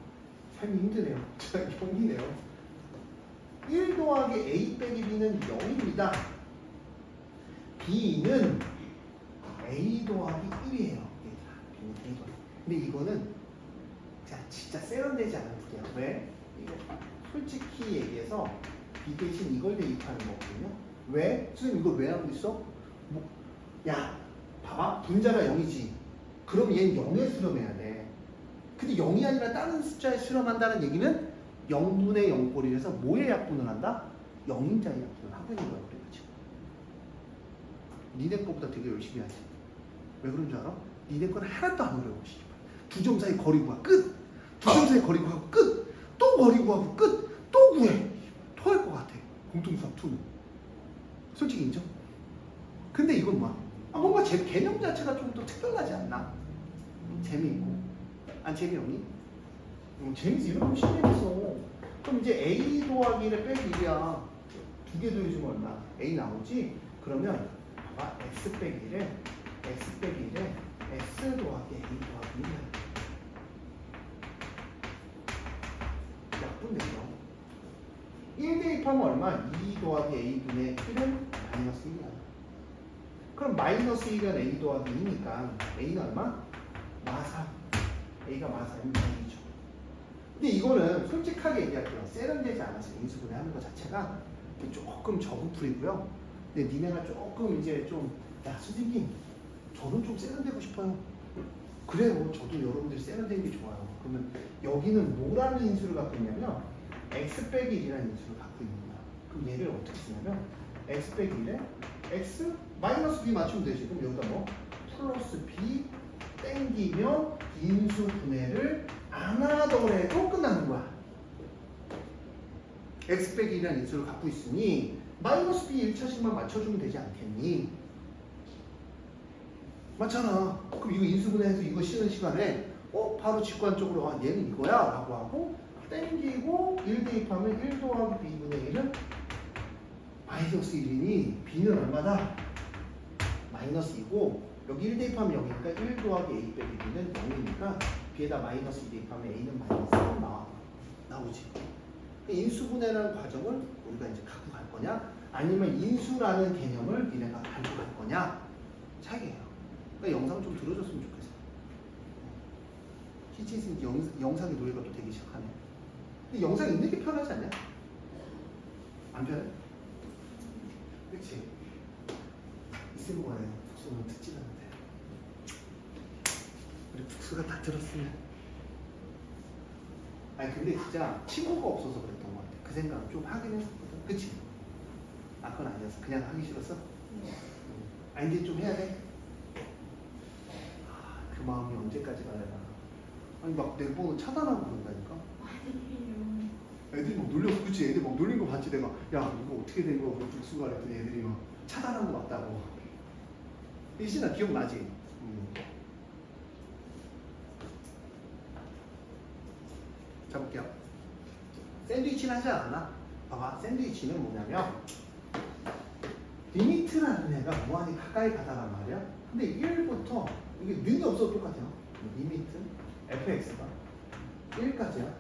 삶이 힘드네요. 진짜 경기네요. 1 더하기 a 빼기 b는 0입니다. b는 a 더하기 1이에요. b는 a 더하기. 근데 이거는 진짜 세련되지 않은 풀이야. 왜? 이거 솔직히 얘기해서 b 대신 이걸 대입하는 거거든요. 왜? 선생님 이걸 왜 하고 있어? 야, 봐봐. 분자가 0이지. 그럼 얘는 0에 수렴해야 돼. 근데 0이 아니라 다른 숫자에 수렴한다는 얘기는 0분의 0꼴이라서 뭐에 약분을 한다? 0인자에 약분을 하고 있는 거야. 그렇지? 니네 거보다 되게 열심히 하지. 왜 그런 줄 알아? 니네 건 하나도 안 어려워. 두 점 사이 거리 구하 끝. 두 점 사이 거리 구하고 끝. 또 거리 구하고 끝. 또 구해. 토할 것 같아. 공통수학 2는. 솔직히 인정? 근데 이건 뭐야? 뭔가 제 개념 자체가 좀 더 특별하지 않나? 재미있고. 안 재미없니? 재밌어. 이런 거 재밌어. 그럼 이제 a 더하기 1에 빼기 1이야. 두 개 더해주면 얼마? a 나오지? 그러면 봐봐. x 빼기 1에 x 빼기 1에 x 더하기 a 더하기 1이야. 약분되죠. 1 대입하면 얼마? 2 더하기 a분의 1은 마이너스 1이야. 그럼 마이너스 1은 a 더하기 2니까 a는 얼마? 마사. a가 마사면 2죠. 근데 이거는 솔직하게 얘기할게요. 세련되지 않아서 인수분해 하는 것 자체가 조금 적은 풀이고요. 근데 니네가 조금 이제 좀, 야, 선생님, 저는 좀 세련되고 싶어요. 그래요. 저도 여러분들이 세련된 게 좋아요. 그러면 여기는 뭐라는 인수를 갖고 있냐면 x 빼기 1이라는 인수를 갖고 있는 거야. 그럼 얘를 어떻게 쓰냐면 x 빼기 1에 x 마이너스 b 맞추면 되지. 그럼 여기다 뭐 플러스 b 땡기면 인수 분해를 안 하더라도 끝나는 거야. x 빼기 1이라는 인수를 갖고 있으니 마이너스 b 1차식만 맞춰주면 되지 않겠니? 맞잖아. 그럼 이거 인수분해해서 이거 쉬는 시간에 바로 직관적으로 얘는 이거야 라고 하고 땡기고 1 대입하면 1 더하기 b분의 1은 마이너스 1이니 b는 얼마다? 마이너스 2고 여기 1 대입하면 0이니까 1 더하기 a 빼기 b는 0이니까 b에다 마이너스 2 대입하면 a는 마이너스 3 나오지. 인수분해라는 과정을 우리가 이제 갖고 갈 거냐 아니면 인수라는 개념을 니네가 알고 갈 거냐 차이예요. 그러니까 영상 좀 들어줬으면 좋겠어. TTS 영상의 노예가 또 되기 시작하네. 근데 영상 있는 게 편하지 않냐? 안 편해? 그치? 있으면 뭐해. 북수는 듣지 않는데. 우리 북수가 다 들었으면. 아니 근데 진짜 친구가 없어서 그랬던 것 같아. 그 생각을 좀 하긴 했었거든. 그치? 아 그건 아니었어. 그냥 하기 싫었어? 네. 아 이제 좀 해야 돼? 그 마음이 언제까지 가려나. 아니 막 내 번호 차단하고 그런다니까. 애들이 막 놀렸어. 그치? 애들 막 놀린 거 봤지 내가. 야 이거 어떻게 된 거야? 북수가 그랬더니 애들이 막 차단한 거 맞다고. 일신아 기억나지? 자 볼게요. 샌드위치는 하지 않았나? 봐봐. 샌드위치는 뭐냐면 리미트라는 애가 무한히 가까이 가다란 말이야. 근데 1부터 이게 능이 없어도 똑같아요. 리미트 fx가 1까지야.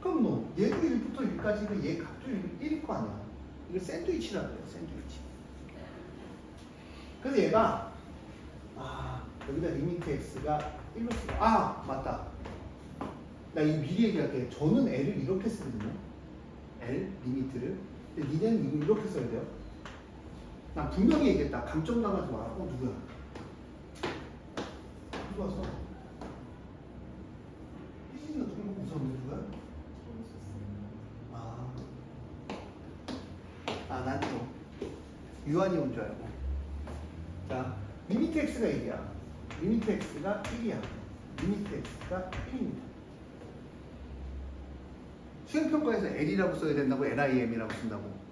그럼 너 얘도 1부터 1까지는 얘 값도 1일 거 아니야. 이걸 샌드위치라고 해요. 샌드위치. 그래서 얘가 여기다 리미트 x가 1로 쓰고 맞다. 나 이 미리 얘기할게. 저는 L을 이렇게 쓰거든요. L 리미트를. 근데 니네는 이거 이렇게 써야 돼요. 난 분명히 얘기했다. 감점 나가지 마라. 누구야? 누가 왔어? 희진이가 누군 거 무서운데 누구야? 난 또 유한이 온 줄 알고. 자, 리미트 x가 1이야. 리미트 x가 1이야. 리미트 x가 1입니다. 수행평가에서 L이라고 써야 된다고 LIM이라고 쓴다고.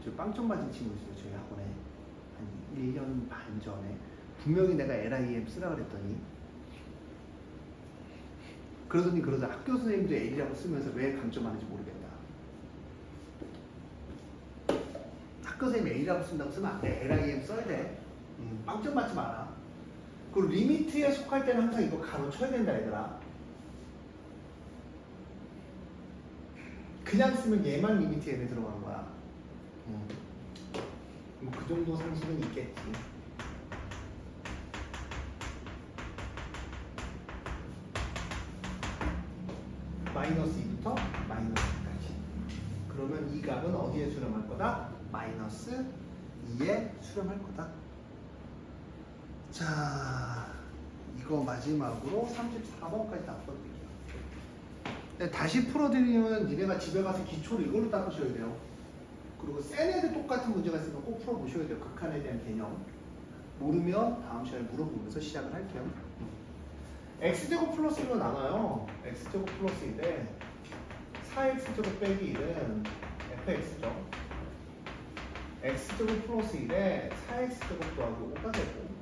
저 빵점 맞은 친구 있어요. 저희 학원에. 한 1년 반 전에. 분명히 내가 LIM 쓰라 그랬더니. 그러자 학교 선생님도 L이라고 쓰면서 왜 감점하는지 모르겠다. 학교 선생님 A라고 쓴다고 쓰면 안 돼. LIM 써야 돼. 빵점 맞지 마라. 그리고 리미트에 속할 때는 항상 이거 가로 쳐야 된다 얘들아. 그냥 쓰면 얘만 리미트 얘에 들어가는 거야. 뭐 그 정도 상식은 있겠지. 마이너스 2부터 마이너스 2까지. 그러면 이 값은 어디에 수렴할 거다? 마이너스 2에 수렴할 거다. 자, 이거 마지막으로 34번까지 다 풀어드릴게요. 다시 풀어드리면 니네가 집에 가서 기초를 이걸로 닦으셔야 돼요. 그리고 센 애들 똑같은 문제가 있으면 꼭 풀어보셔야 돼요. 극한에 대한 개념. 모르면 다음 시간에 물어보면서 시작을 할게요. x제곱 플러스 1로 나눠요. x제곱 플러스 1에 4x제곱 빼기 1은 fx죠. x제곱 플러스 1에 4x제곱 더하기 5가 되고,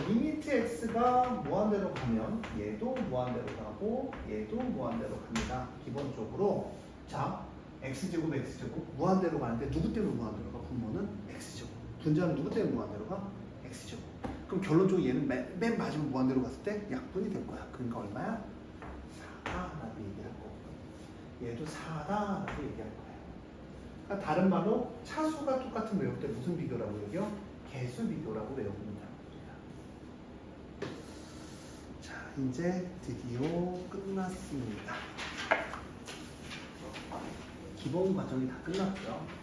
리미트 x가 무한대로 가면 얘도 무한대로 가고 얘도 무한대로 갑니다. 기본적으로 자, x제곱 x제곱 무한대로 가는데 누구 때문에 무한대로 가? 분모는 x제곱. 분자는 누구 때문에 무한대로 가? x제곱. 그럼 결론적으로 얘는 맨 마지막 무한대로 갔을 때 약분이 될 거야. 그러니까 얼마야? 4다라고 얘기할 거고, 얘도 4다라고 얘기할 거예요. 그러니까 다른 말로 차수가 똑같은 외울 때 무슨 비교라고 얘기해요? 개수 비교라고 외웁니다. 자, 이제 드디어 끝났습니다. 기본 과정이 다 끝났고요.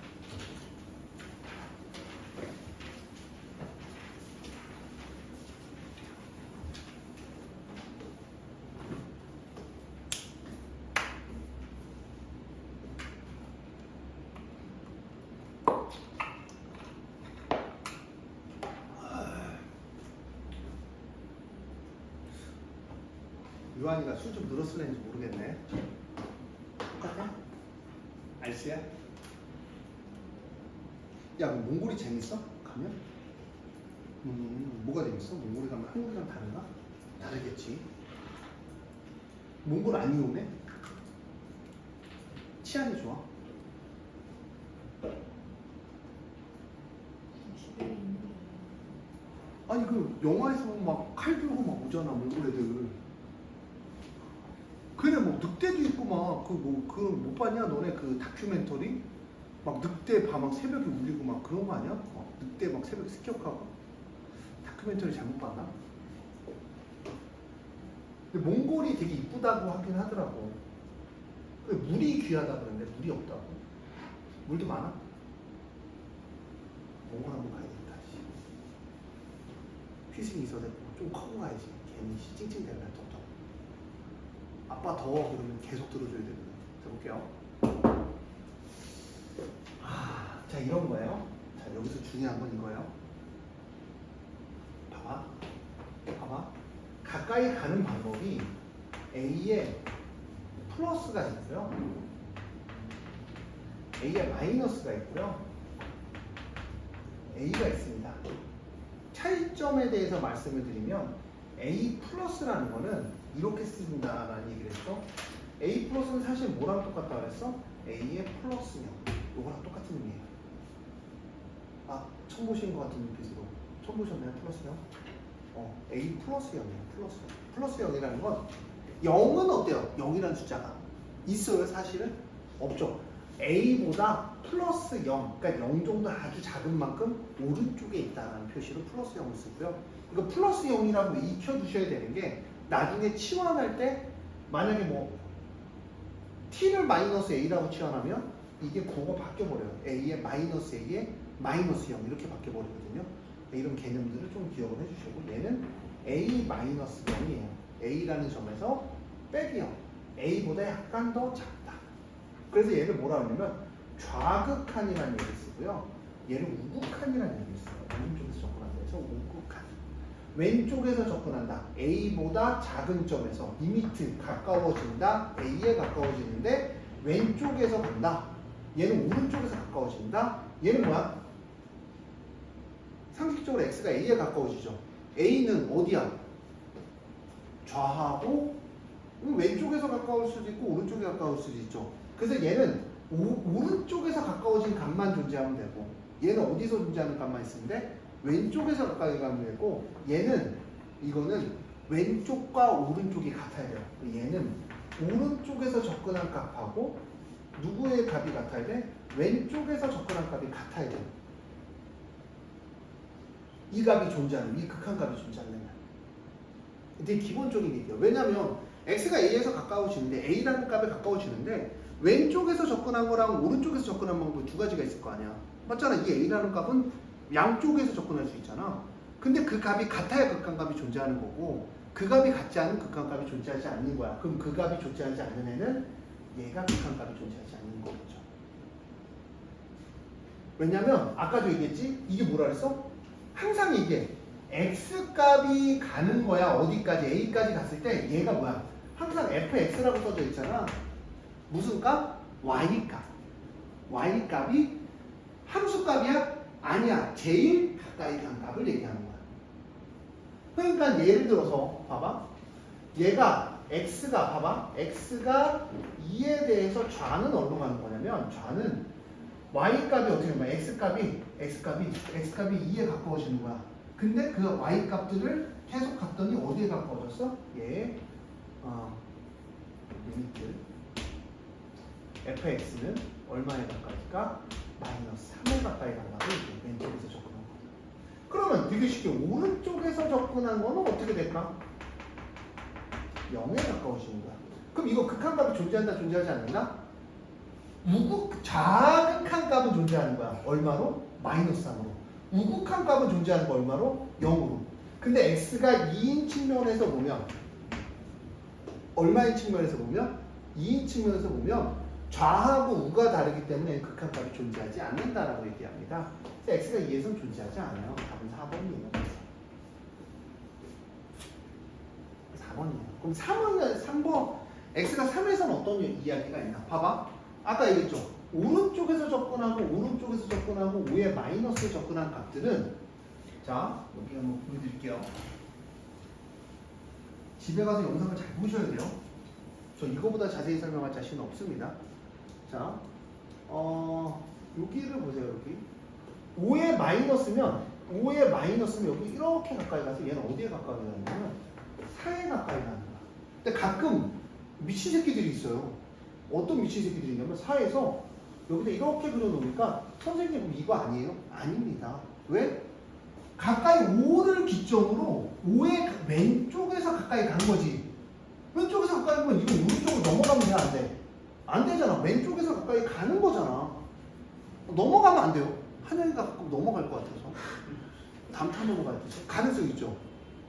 유한이가 술 좀 늘었을는지 모르겠네. 똑같아? 알스야? 야, 뭐 몽골이 재밌어? 가면? 뭐가 재밌어? 몽골에 가면 한국이랑 다른가? 다르겠지. 몽골 안 위험해? 치안이 좋아? 아니 그 영화에서 막 칼 들고 막 오잖아 몽골 애들. 그래 뭐 늑대도 있고 막 그 뭐 그 못 봤냐 너네 그 다큐멘터리? 막 늑대 막 새벽에 울리고 막 그런 거 아니야? 늑대 막 새벽에 습격하고. 다큐멘터리 잘못 봤나? 근데 몽골이 되게 이쁘다고 하긴 하더라고. 근데 물이 귀하다 그러는데 물이 없다고. 물도 많아? 몽골 한번 가야겠다. 휘슬이 있어야 되고 좀 커고 가야지. 괜히 찡찡대는 날 떡떡. 아빠 더워 그러면 계속 들어줘야 되거든. 자, 볼게요. 자, 이런 거예요. 자, 여기서 중요한 건 이거예요. 봐봐. 가까이 가는 방법이 A에 플러스가 있고요. A에 마이너스가 있고요. A가 있습니다. 차이점에 대해서 말씀을 드리면 A 플러스라는 거는 이렇게 쓴다라는 얘기를 했죠. A 플러스는 사실 뭐랑 똑같다 그랬어? A의 플러스 0. 이거랑 똑같은 의미예요. 처음 보신 것 같은 눈빛으로. 처음 보셨나요? 플러스 0? A 플러스 0이에요. 플러스 0이라는 건 0은 어때요? 0이라는 숫자가 있어요 사실은? 없죠. A보다 플러스 0, 그러니까 0 정도 아주 작은 만큼 오른쪽에 있다는 표시로 플러스 0을 쓰고요. 이거 플러스 0이라고 익혀두셔야 되는 게 나중에 치환할 때 만약에 뭐 t를 마이너스 a라고 치환하면 이게 구호가 바뀌어버려요. a의 마이너스 a의 마이너스 0 이렇게 바뀌어버리거든요. 이런 개념들을 좀 기억을 해주시고 얘는 a 마이너스 0이에요. a라는 점에서 빼기 0. a보다 약간 더 작다. 그래서 얘를 뭐라 하냐면 좌극한이라는 얘기를 쓰고요. 얘를 우극한이라는 얘기를 써요. 오른쪽에서 접근한다 해서 우극한. 왼쪽에서 접근한다. a보다 작은 점에서 리미트 가까워진다. a에 가까워지는데 왼쪽에서 간다. 얘는 오른쪽에서 가까워진다. 얘는 뭐야? 상식적으로 x가 a에 가까워지죠. a는 어디야? 좌하고 왼쪽에서 가까울 수도 있고 오른쪽에 가까울 수도 있죠. 그래서 얘는 오른쪽에서 가까워진 값만 존재하면 되고 얘는 어디서 존재하는 값만 있으면 돼? 왼쪽에서 가까이 가면 되고 얘는 이거는 왼쪽과 오른쪽이 같아야 돼요. 얘는 오른쪽에서 접근한 값하고 누구의 값이 같아야 돼? 왼쪽에서 접근한 값이 같아야 돼요. 이 값이 존재하는, 이 극한값이 존재하는 되게 기본적인 얘기예요. 왜냐하면 x가 a에서 가까워지는데 a라는 값에 가까워지는데 왼쪽에서 접근한 거랑 오른쪽에서 접근한 방법이 두 가지가 있을 거 아니야. 맞잖아. 이 a라는 값은 양쪽에서 접근할 수 있잖아. 근데 그 값이 같아야 극한값이 존재하는 거고 그 값이 같지 않은 극한값이 존재하지 않는 거야. 그럼 그 값이 존재하지 않는 애는 얘가 극한값이 존재하지 않는 거겠죠. 왜냐면 아까도 얘기했지? 이게 뭐라 그랬어? 항상 이게 x값이 가는 거야. 어디까지? a까지 갔을 때 얘가 뭐야? 항상 fx라고 써져 있잖아. 무슨 값? y값. y값이 함수값이야? 아니야. 제일 가까이 간 값을 얘기하는 거야. 그러니까 예를 들어서 봐봐. 얘가 x가 봐봐. x가 2에 대해서 좌는 어디로 가는 거냐면 좌는 y값이 어떻게 되면 x값이 2에 가까워지는 거야. 근데 그 y값들을 계속 갔더니 어디에 가까워졌어? 얘 리미트 fx는 얼마에 가까이일까? 마이너스 3에 가까이 간다고 이제 왼쪽에서 접근한 거야. 그러면 되게 쉽게 오른쪽에서 접근한 거는 어떻게 될까? 0에 가까워지는 거야. 그럼 이거 극한값이 존재한다 존재하지 않는다? 좌극한 값은 존재하는 거야. 얼마로? 마이너스 3으로. 우극한 값은 존재하는 거 얼마로? 0으로. 근데 x가 2인 측면에서 보면 얼마인 측면에서 보면? 2인 측면에서 보면 좌하고 우가 다르기 때문에 극한 값이 존재하지 않는다라고 얘기합니다. 그래서 x가 2에서는 존재하지 않아요. 답은 4번이에요. 4번이에요. 그럼 3번 x가 3에서는 어떤 이야기가 있나? 봐봐. 아까 얘기했죠. 오른쪽에서 접근하고 오른쪽에서 접근하고 5의 마이너스에 접근한 값들은 자 여기 한번 보여드릴게요. 집에 가서 영상을 잘 보셔야 돼요. 저 이거보다 자세히 설명할 자신은 없습니다. 자 여기를 보세요. 여기 5의 마이너스면 여기 이렇게 가까이 가서 얘는 어디에 가까이 가냐면 4에 가까이 가는 거야. 근데 가끔 미친 새끼들이 있어요. 어떤 미친 새끼들이 있냐면 4에서 여기다 이렇게 그려놓으니까 선생님 이거 아니에요? 아닙니다. 왜? 가까이 5를 기점으로 5의 왼쪽에서 가까이 간 거지. 왼쪽에서 가까이 가면 이거 오른쪽으로 넘어가면 돼? 안 돼? 안 되잖아. 왼쪽에서 가까이 가는 거잖아. 넘어가면 안 돼요. 한영이가 가끔 넘어갈 것 같아서 담타 넘어갈 듯이 가능성 있죠.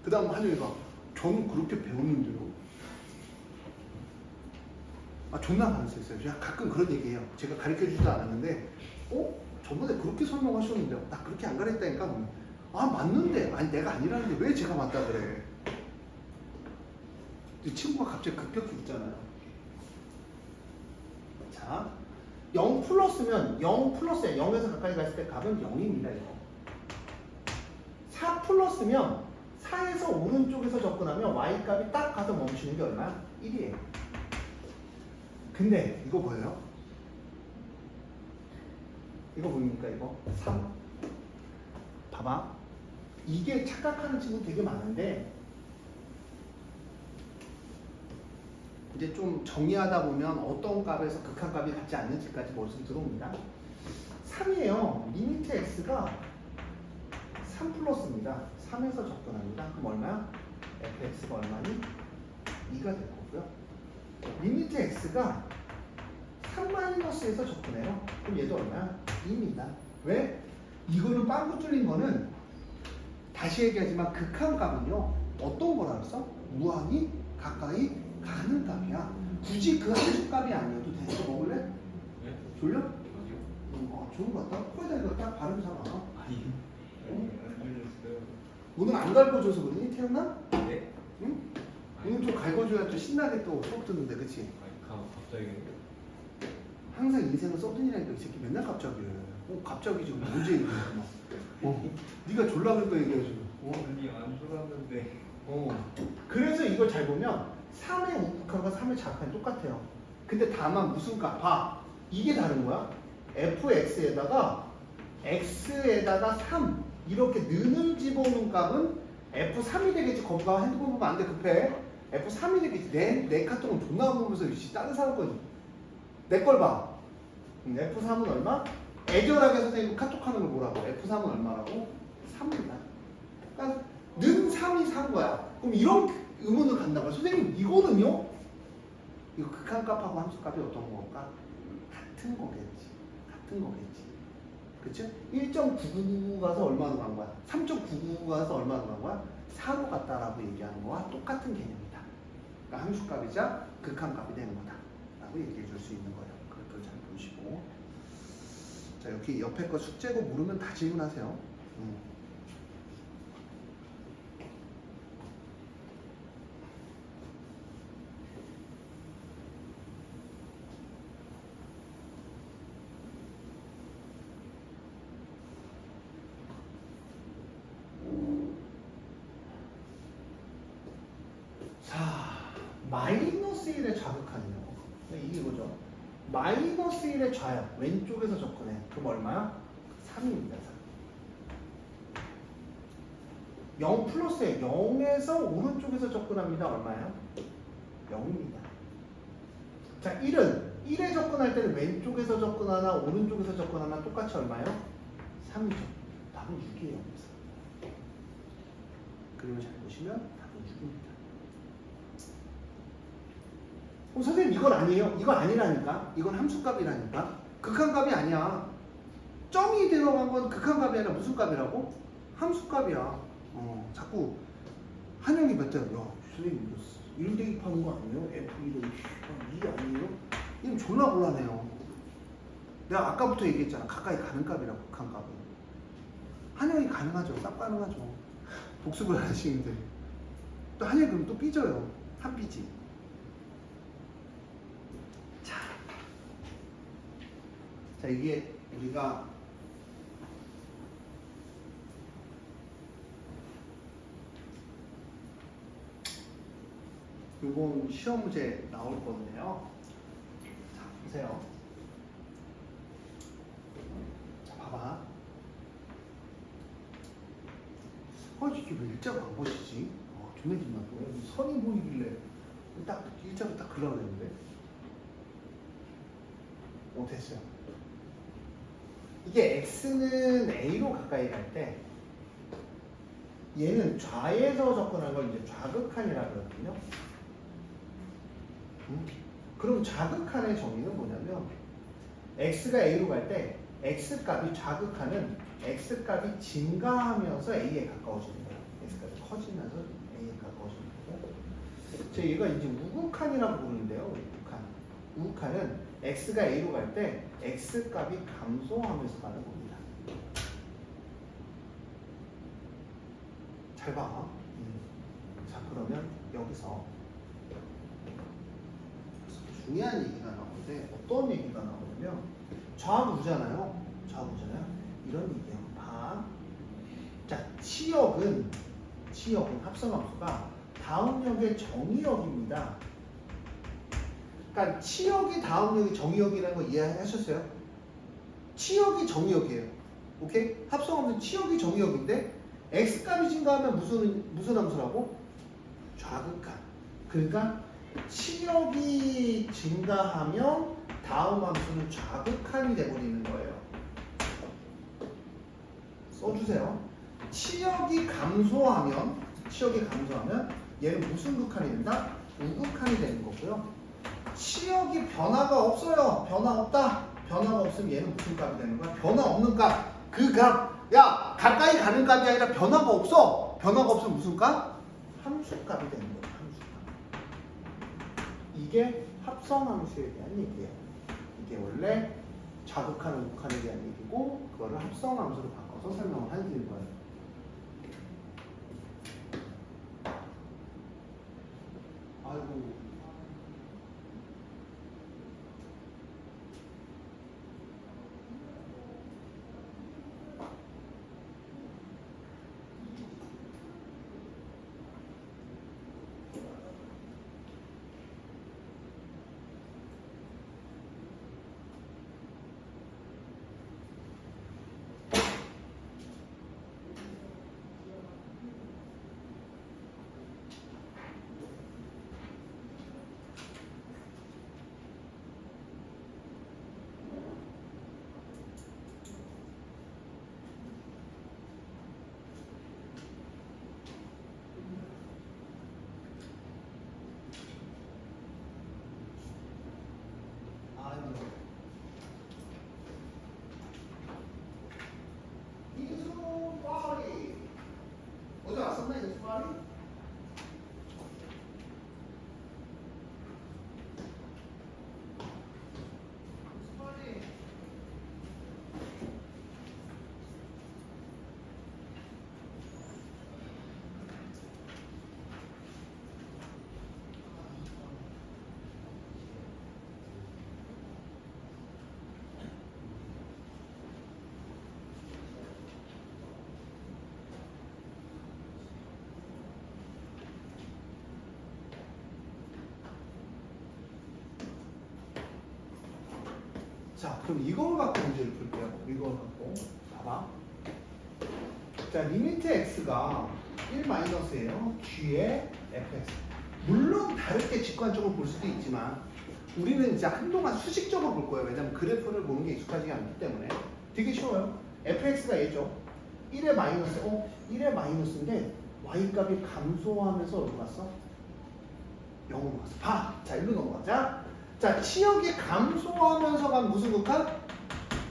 그 다음 한영이가 저는 그렇게 배웠는데요. 존나 가능성 있어요. 제가 가끔 그런 얘기해요. 제가 가르쳐주지도 않았는데 저번에 그렇게 설명하셨는데요. 나 그렇게 안 가르쳤다니까. 맞는데 아니 내가 아니라는데 왜 제가 맞다 그래. 이 친구가 갑자기 급격히 웃잖아요. 자 0 플러스면 0 플러스에 0에서 가까이 갔을 때 값은 0입니다. 이거 4 플러스면 4에서 오른쪽에서 접근하면 y값이 딱 가서 멈추는 게 얼마야? 1이에요. 근데 이거 뭐예요? 이거 보입니까? 이거 3 봐봐. 이게 착각하는 친구 되게 많은데 이제 좀 정의하다 보면 어떤 값에서 극한값이 같지 않는지까지 머릿속에 들어옵니다. 3이에요. 리미트 x가 3 플러스입니다. 3에서 접근합니다. 그럼 얼마야? fx가 얼마니? 2가 될 거고요. 리미트 x가 3-에서 접근해요. 그럼 얘도 얼마야? 2입니다. 왜? 이거는 빵꾸 뚫린 거는 다시 얘기하지만 극한값은요 어떤 거라 그랬어? 무한히 가까이 가는 값이야. 굳이 그 함수값이 아니어도 돼. 이거 먹을래? 네? 졸려? 아니요. 좋은 거 같다. 코에다 이거 딱 바르면 잘 알아. 아니요. 안 들렸어요. 오늘 안 갈궈줘서 그러니? 태어나? 네? 응? 오늘 좀 갈궈줘야 또 신나게 또 수업 듣는데 그치? 갑자기. 항상 인생은 서든이라니까 이 새끼 맨날 갑자기 갑자기 지금 언제 얘기해 네가 졸라 그럴 거 얘기해줘 아니 안 졸았는데. 그래서 이걸 잘 보면 3의 우극한과 3의 자극한이 똑같아요. 근데 다만 무슨 값? 봐. 이게 다른 거야. fx에다가 x에다가 3 이렇게 는을 집어넣은 값은 f3이 되겠지. 거봐 핸드폰 보면 안 돼 급해. f3이 되겠지. 내 카톡은 존나 보면서 다른 사람 거지. 내 걸 봐. F3은 얼마? 애절하게 선생님 카톡하는 걸 뭐라고? F3은 얼마라고? 3입니다. 그러니까 는 3이 3 거야. 그럼 이런 의문을 간다고요. 선생님 이거는요? 이거 극한값하고 함수값이 어떤 걸까? 같은 거겠지. 같은 거겠지. 그치? 1.999 가서 얼마나 간 거야? 3.999 가서 얼마나 간 거야? 4로 갔다라고 얘기하는 거와 똑같은 개념이다. 그러니까 함수값이자 극한값이 되는 거다. 라고 얘기해 줄 수 있는 거예요. 그것도 잘 보시고. 자, 여기 옆에 거 숙제고 모르면 다 질문하세요. 자, 마이너스 1의 자극하네요. 이게 이거죠. 마이너스 1의 좌역, 왼쪽에서 접근해. 그럼 얼마야? 3입니다. 3. 0 플러스에 0에서 오른쪽에서 접근합니다. 얼마야? 0입니다. 자, 1은 1에 접근할 때는 왼쪽에서 접근하나 오른쪽에서 접근하나 똑같이 얼마요? 3이죠. 답은 6이에요. 그림을 잘 보시면 답은 6입니다. 선생님 이건 아니에요. 이건 아니라니까. 이건 함수값이라니까. 극한값이 아니야. 점이 들어간 건 극한값이 아니라 무슨 값이라고? 함수값이야. 자꾸 한영이 몇 대야? 야, 선생님 1 대입하는 거 아니에요? F1은 2 아니에요? 이건 졸라 곤란해요. 내가 아까부터 얘기했잖아. 가까이 가는 값이라고 극한값은. 한영이 가능하죠. 딱 가능하죠. 복습을 하시는데 또 한영이 그럼 또 삐져요. 한 삐지. 자, 이게 우리가 요번 시험 문제 나올 건데요. 자, 보세요. 자, 봐봐. 이게 왜 일자가 안 보이지? 존나 기나 또. 선이 보이길래 딱 일자로 딱 그려야 되는데. 됐어요. 이게 x는 a로 가까이 갈 때 얘는 좌에서 접근한 걸 이제 좌극한이라고 그러거든요. 그럼 좌극한의 정의는 뭐냐면 x가 a로 갈 때 x값이 좌극한은 x값이 증가하면서 a에 가까워지는 거예요. x값이 커지면서 a에 가까워지는 거고. 제 얘가 이제 우극한이라고 부르는데요. 우극한은 x가 a로 갈 때 x값이 감소하면서 가는 겁니다. 잘 봐. 자, 그러면 여기서 중요한 얘기가 나오는데 어떤 얘기가 나오냐면 좌우잖아요. 좌우잖아요. 이런 얘기예요. 봐. 자, 치역은 합성함수가 다음 역의 정의역입니다. 그러니까 치역이 다음 역이 정의역이라는 거 이해하셨어요? 치역이 정의역이에요. 오케이? 합성함수 치역이 정의역인데 x값이 증가하면 무슨 함수라고? 좌극한. 그러니까 치역이 증가하면 다음 함수는 좌극한이 돼버리는 거예요. 써주세요. 치역이 감소하면 얘는 무슨 극한이 된다? 우극한이 되는 거고요. 치역이 변화가 없어요. 변화 없다. 변화가 없으면 얘는 무슨 값이 되는 거야? 변화 없는 값. 그 값. 야, 가까이 가는 값이 아니라 변화가 없어. 변화가 없으면 무슨 값? 함수값이 되는 거야. 함수값. 이게 합성함수에 대한 얘기예요. 이게 원래 자극하는 uk한에 대한 얘기고 그거를 합성함수로 바꿔서 설명을 해드린 거예요. 아이고. 이수 파리 어제 왔었나 이수 파리? 이수 파리 자, 그럼 이걸 갖고 문제를 풀게요. 이걸 갖고 봐봐. 자, 리미트 x가 1-예요. g의 fx. 물론 다르게 직관적으로 볼 수도 있지만 우리는 이제 한동안 수식적으로 볼 거예요. 왜냐면 그래프를 보는 게 익숙하지 않기 때문에 되게 쉬워요. fx가 얘죠. 1의 마이너스, 1의 마이너스인데 y 값이 감소하면서 어디로 갔어? 0으로 갔어. 봐. 자, 일로 넘어가자. 자, 치역이 감소하면서 간 무슨 극한?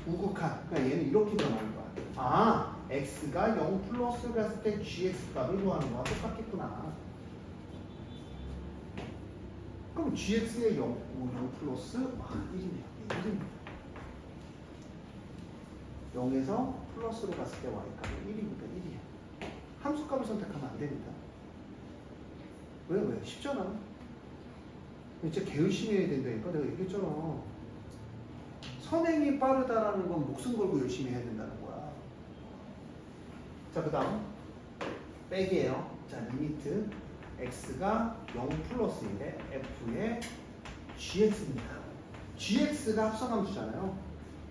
우극한. 그러니까 얘는 이렇게 변하는 거야. 아, x가 0 플러스 갔을 때 gx 값을 구하는 거와 똑같겠구나. 그럼 gx의 0 플러스 1이네요. 1입니다. 0에서 플러스로 갔을 때 y 값이 1이니까 1이에요. 함수값을 선택하면 안 됩니다. 왜? 쉽잖아. 진짜 개열심히 해야 된다니까. 내가 얘기했잖아. 선행이 빠르다라는 건 목숨 걸고 열심히 해야 된다는 거야. 자, 그 다음 빼기예요. 자, 리미트 x가 0 플러스 1에 f의 gx입니다. gx가 합성함수잖아요.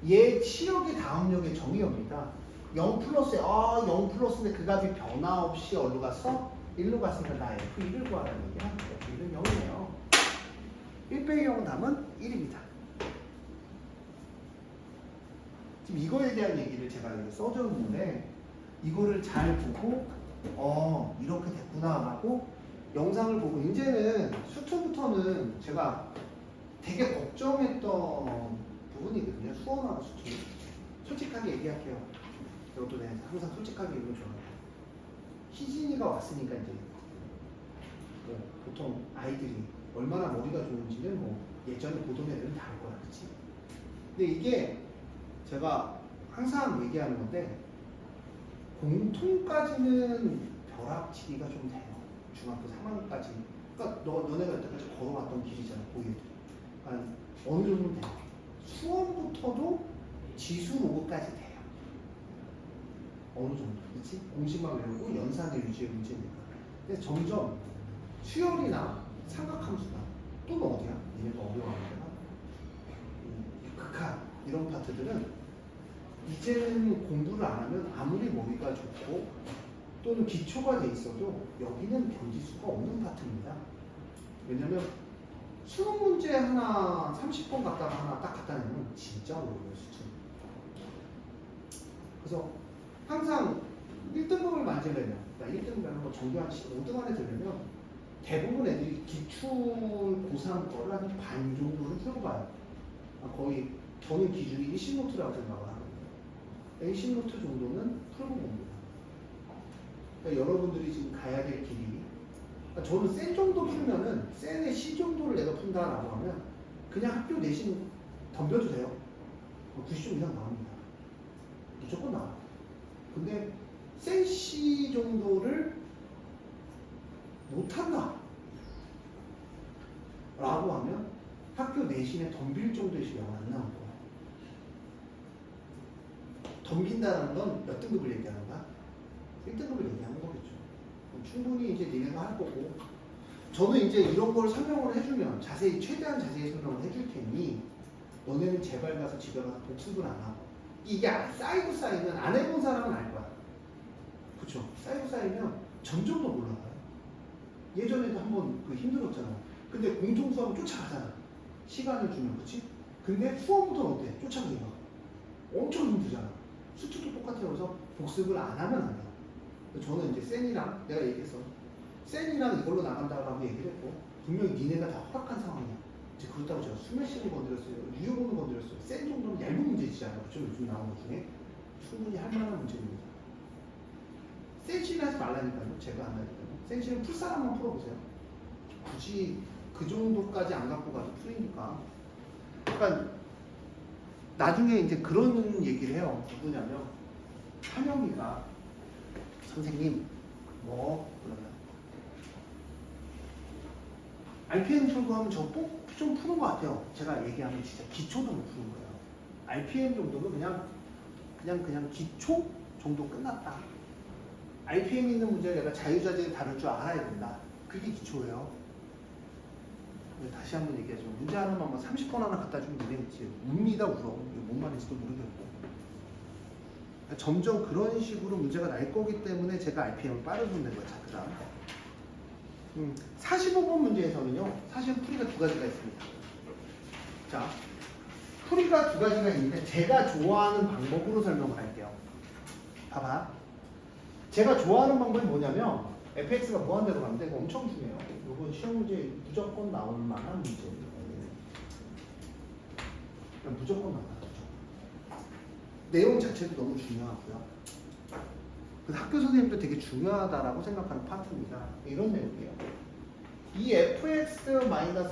얘 치역이 다음역의 정의역입니다. 0 플러스에 0 플러스인데 그 값이 변화 없이 어디로 갔어? 1로 갔으니까 나 f1을 구하라는 얘기야. f1은 0이에요. 1 빼기 0은 답은 1입니다. 지금 이거에 대한 얘기를 제가 여기 써줬는데 이거를 잘 보고 이렇게 됐구나 하고 영상을 보고 이제는 수투부터는 제가 되게 걱정했던 부분이거든요. 수원하고 수투. 솔직하게 얘기할게요. 이것도 내가 항상 솔직하게 얘기를 좋아해요. 희진이가 왔으니까 이제 보통 아이들이 얼마나 머리가 좋은지는 뭐 예전에 보던 애들은 다 알 거야, 그치? 근데 이게 제가 항상 얘기하는 건데 공통까지는 벼락치기가 좀 돼요. 중학교 3학년까지. 그러니까 너네가 여태까지 걸어왔던 길이잖아, 고유들. 그러니까 어느 정도는 돼요. 수원부터도 지수 로그까지 돼요. 어느 정도, 그치? 공식만 외우고 연산의 유지의 문제니까. 근데 점점 수열이나 삼각함수나 또는 어디야? 얘네가 어려워하는 데가 극한 이런 파트들은 이제는 공부를 안 하면 아무리 머리가 좋고 또는 기초가 돼 있어도 여기는 견딜 수가 없는 파트입니다. 왜냐면 수능 문제 하나 30번 갖다가 하나 딱 갖다 내면 진짜 어려워요, 수준. 그래서 항상 1등급을 만들려면, 그러니까 1등급이라는 거 정규 한 5등 안에 들려면 대부분 애들이 기출 고3 거를 한 반 정도는 풀고 봐요. 거의 저는 기준이 1신노트라고 생각을 하거든요. 1신노트 정도는 풀고 봅니다. 그러니까 여러분들이 지금 가야 될 길이, 그러니까 저는 센 정도 풀면은 센의 C 정도를 내가 푼다라고 하면 그냥 학교 내신 덤벼도 돼요. 90점 이상 나옵니다. 무조건 나와요. 근데 센 C 정도를 못한다 라고 하면 학교 내신에 덤빌 정도의 시간은 안 나올 거야. 덤빈다는 건 몇 등급을 얘기하는 거야? 1등급을 얘기하는 거겠죠. 충분히 이제 니네가 할 거고, 저는 이제 이런 걸 설명을 해주면 자세히, 최대한 자세히 설명을 해줄 테니 너네는 제발 가서 집에 가서 복습을 안 하고, 이게 쌓이고 쌓이면 안 해본 사람은 알 거야. 그쵸? 쌓이고 쌓이면 점점 더 올라가요. 예전에도 한번 그 힘들었잖아. 근데 공통수학은 쫓아가잖아. 시간을 주면, 그치? 근데 수험부터는 어때? 쫓아가기가 엄청 힘들잖아. 수트도 똑같아요. 그래서 복습을 안 하면 안 돼. 저는 이제 센이랑, 내가 얘기했어. 센이랑 이걸로 나간다고 얘기를 했고, 분명히 니네가 다 허락한 상황이야. 이제 그렇다고 제가 수메시를 건드렸어요. 유효본을 건드렸어요. 센 정도는 얇은 문제지잖아요. 그쵸? 요즘 나오는 것 중에 충분히 할 만한 문제입니다. 센시는 하지 말라니까요. 제가 안 하니까요. 센시는 풀사람만 풀어보세요. 굳이 그 정도까지 안 갖고 가도 풀리니까. 그러니까 나중에 이제 그런 얘기를 해요. 누구냐면 한영이가 선생님 뭐 그러면 RPM 철거하면 저 꼭 좀 푸는 것 같아요. 제가 얘기하면 진짜 기초도 못 푸는 거예요. RPM 정도는 그냥 기초 정도 끝났다. RPM 있는 문제를 내가 자유자재를 다룰 줄 알아야 된다. 그게 기초예요. 다시 한번 얘기하죠. 문제 하나만 뭐 30번 하나 갖다 주면 되겠지. 웁니다 울어. 뭔 말인지도 모르겠고. 점점 그런 식으로 문제가 날 거기 때문에 제가 RPM을 빠르게 낸 거예요. 자, 그 다음 45번 문제에서는요. 사실은 풀이가 두 가지가 있습니다. 자, 풀이가 두 가지가 있는데 제가 좋아하는 방법으로 설명을 할게요. 봐봐. 제가 좋아하는 방법이 뭐냐면 fx가 무한대로 가는데 이거 엄청 중요해요. 이건 시험 문제에 무조건 나올 만한 문제입니다. 무조건 나와요. 내용 자체도 너무 중요하고요. 그래서 학교 선생님도 되게 중요하다라고 생각하는 파트입니다. 이런 내용이에요. 이 fx-gx가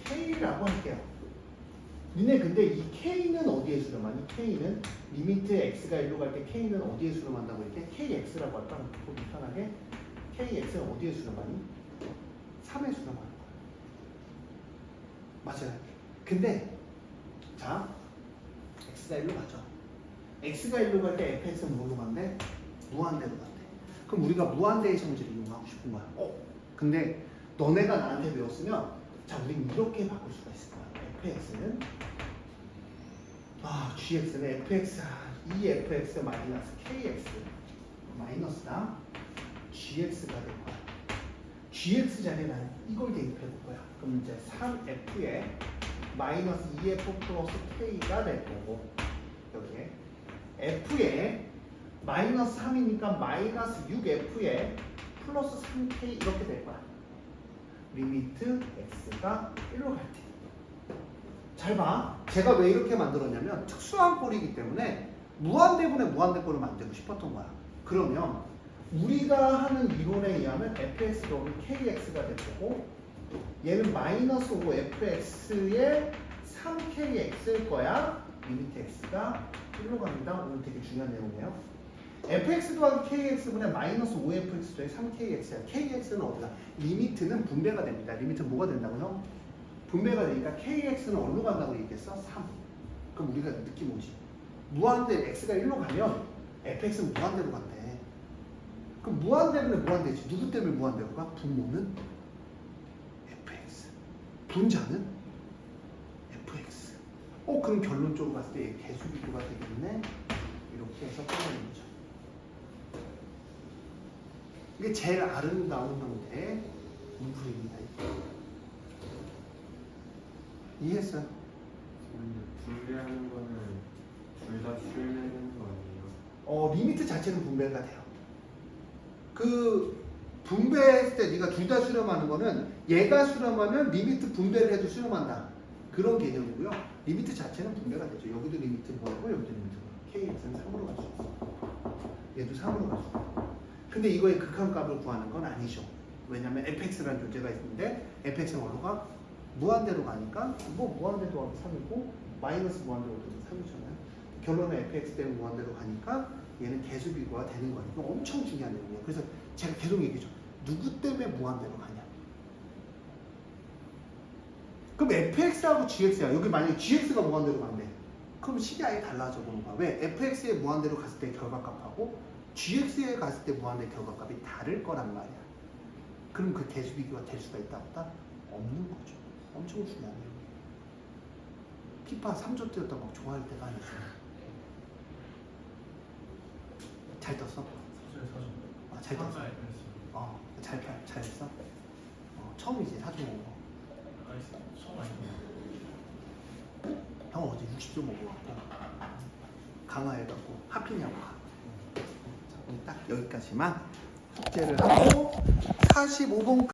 k라고 할게요. 니네 근데 이 k는 어디에 수렴하니? k는 리미트 x가 1로 갈 때 k는 어디에 수렴한다고 이렇게 kx라고 할까? 보기 편하게 kx는 어디에 수렴하니? 3에 수렴하는 거야. 맞아요. 근데 자 x가 1로 가죠. x가 1로 갈 때 fx는 뭐로 간대? 무한대로 간대. 그럼 우리가 무한대의 성질을 이용하고 싶은 거야. 근데 너네가 나한테 배웠으면 자 우린 이렇게 바꿀 수가 있을 거야. fx는 gx는 fx 이 fx 마이너스 kx 마이너스다 gx가 될 거야. gx 자리에 나는 이걸 대입해 볼 거야. 그럼 이제 3f에 마이너스 2f 플러스 k가 될 거고 여기에 f에 마이너스 3이니까 마이너스 6f에 플러스 3k 이렇게 될 거야. 리미트 x가 1로 갈 때. 잘 봐. 제가 왜 이렇게 만들었냐면 특수한 꼴이기 때문에 무한대분의 무한대꼴을 만들고 싶었던 거야. 그러면 우리가 하는 이론에 의하면 fx가 오늘 kx가 될 거고 얘는 마이너스 5fx에 3kx일 거야. 리미트 x가 1로 갑니다. 오늘 되게 중요한 내용이에요. fx 더하기 kx분의 마이너스 5fx 더하기 3kx야. kx는 어디가? 리미트는 분배가 됩니다. 리미트는 뭐가 된다고요? 분배가 되니까 kx는 어디로 간다고 얘기했어? 3. 그럼 우리가 느낌 오지? 무한대 x가 1로 가면 fx는 무한대로 간대. 그럼 무한대면 무한대지. 누구 때문에 무한대로 가? 분모는 fx. 분자는 fx. 그럼 결론적으로 봤을 때 개수비교가 되겠네? 이렇게 해서 끝내는 거죠. 이게 제일 아름다운 형태의 문풀입니다. 이해했어요? 분배하는 거는 둘 다 수렴해야 되는 거 아니에요? 리미트 자체는 분배가 돼요. 그 분배했을 때 네가 둘 다 수렴하는 거는 얘가 수렴하면 리미트 분배를 해도 수렴한다. 그런 개념이고요. 리미트 자체는 분배가 되죠. 여기도 리미트 뭐고 여기도 리미트 뭐. KX는 3으로 갈 수 있어. 얘도 3으로 갈 수 있어. 근데 이거의 극한값을 구하는 건 아니죠. 왜냐면 fx라는 존재가 있는데 fx는 어디로 가? 무한대로 가니까 뭐 무한대로 가면 3이고 마이너스 무한대로 가면 3이잖아요. 결론은 fx 때문에 무한대로 가니까 얘는 계수비고가 되는 거예요. 이거 엄청 중요한 내용이에요. 그래서 제가 계속 얘기죠. 누구 때문에 무한대로 가냐? 그럼 fx하고 gx야. 여기 만약에 gx가 무한대로 간대. 그럼 식이 아예 달라져 보는 거야. 왜? fx에 무한대로 갔을 때 결과값하고 gx에 갔을 때 무한대 결과값이 다를 거란 말이야. 그럼 그 계수비교가 될 수가 있다 없다? 없는 거죠. 엄청 중요한 내용이에요. 피파 3조 때였다 막 좋아할 때가 아니죠. 잘 떴어? 사실 사실. 아, 잘 떴어? 상가 FS. 잘했어? 처음이지 사주 먹은 거. 아이스 처음 아니고. 형 어제 60조 먹어갖고 강화해갖고 하피냐고 가. 자, 오늘 딱 여기까지만 숙제를 하고 45번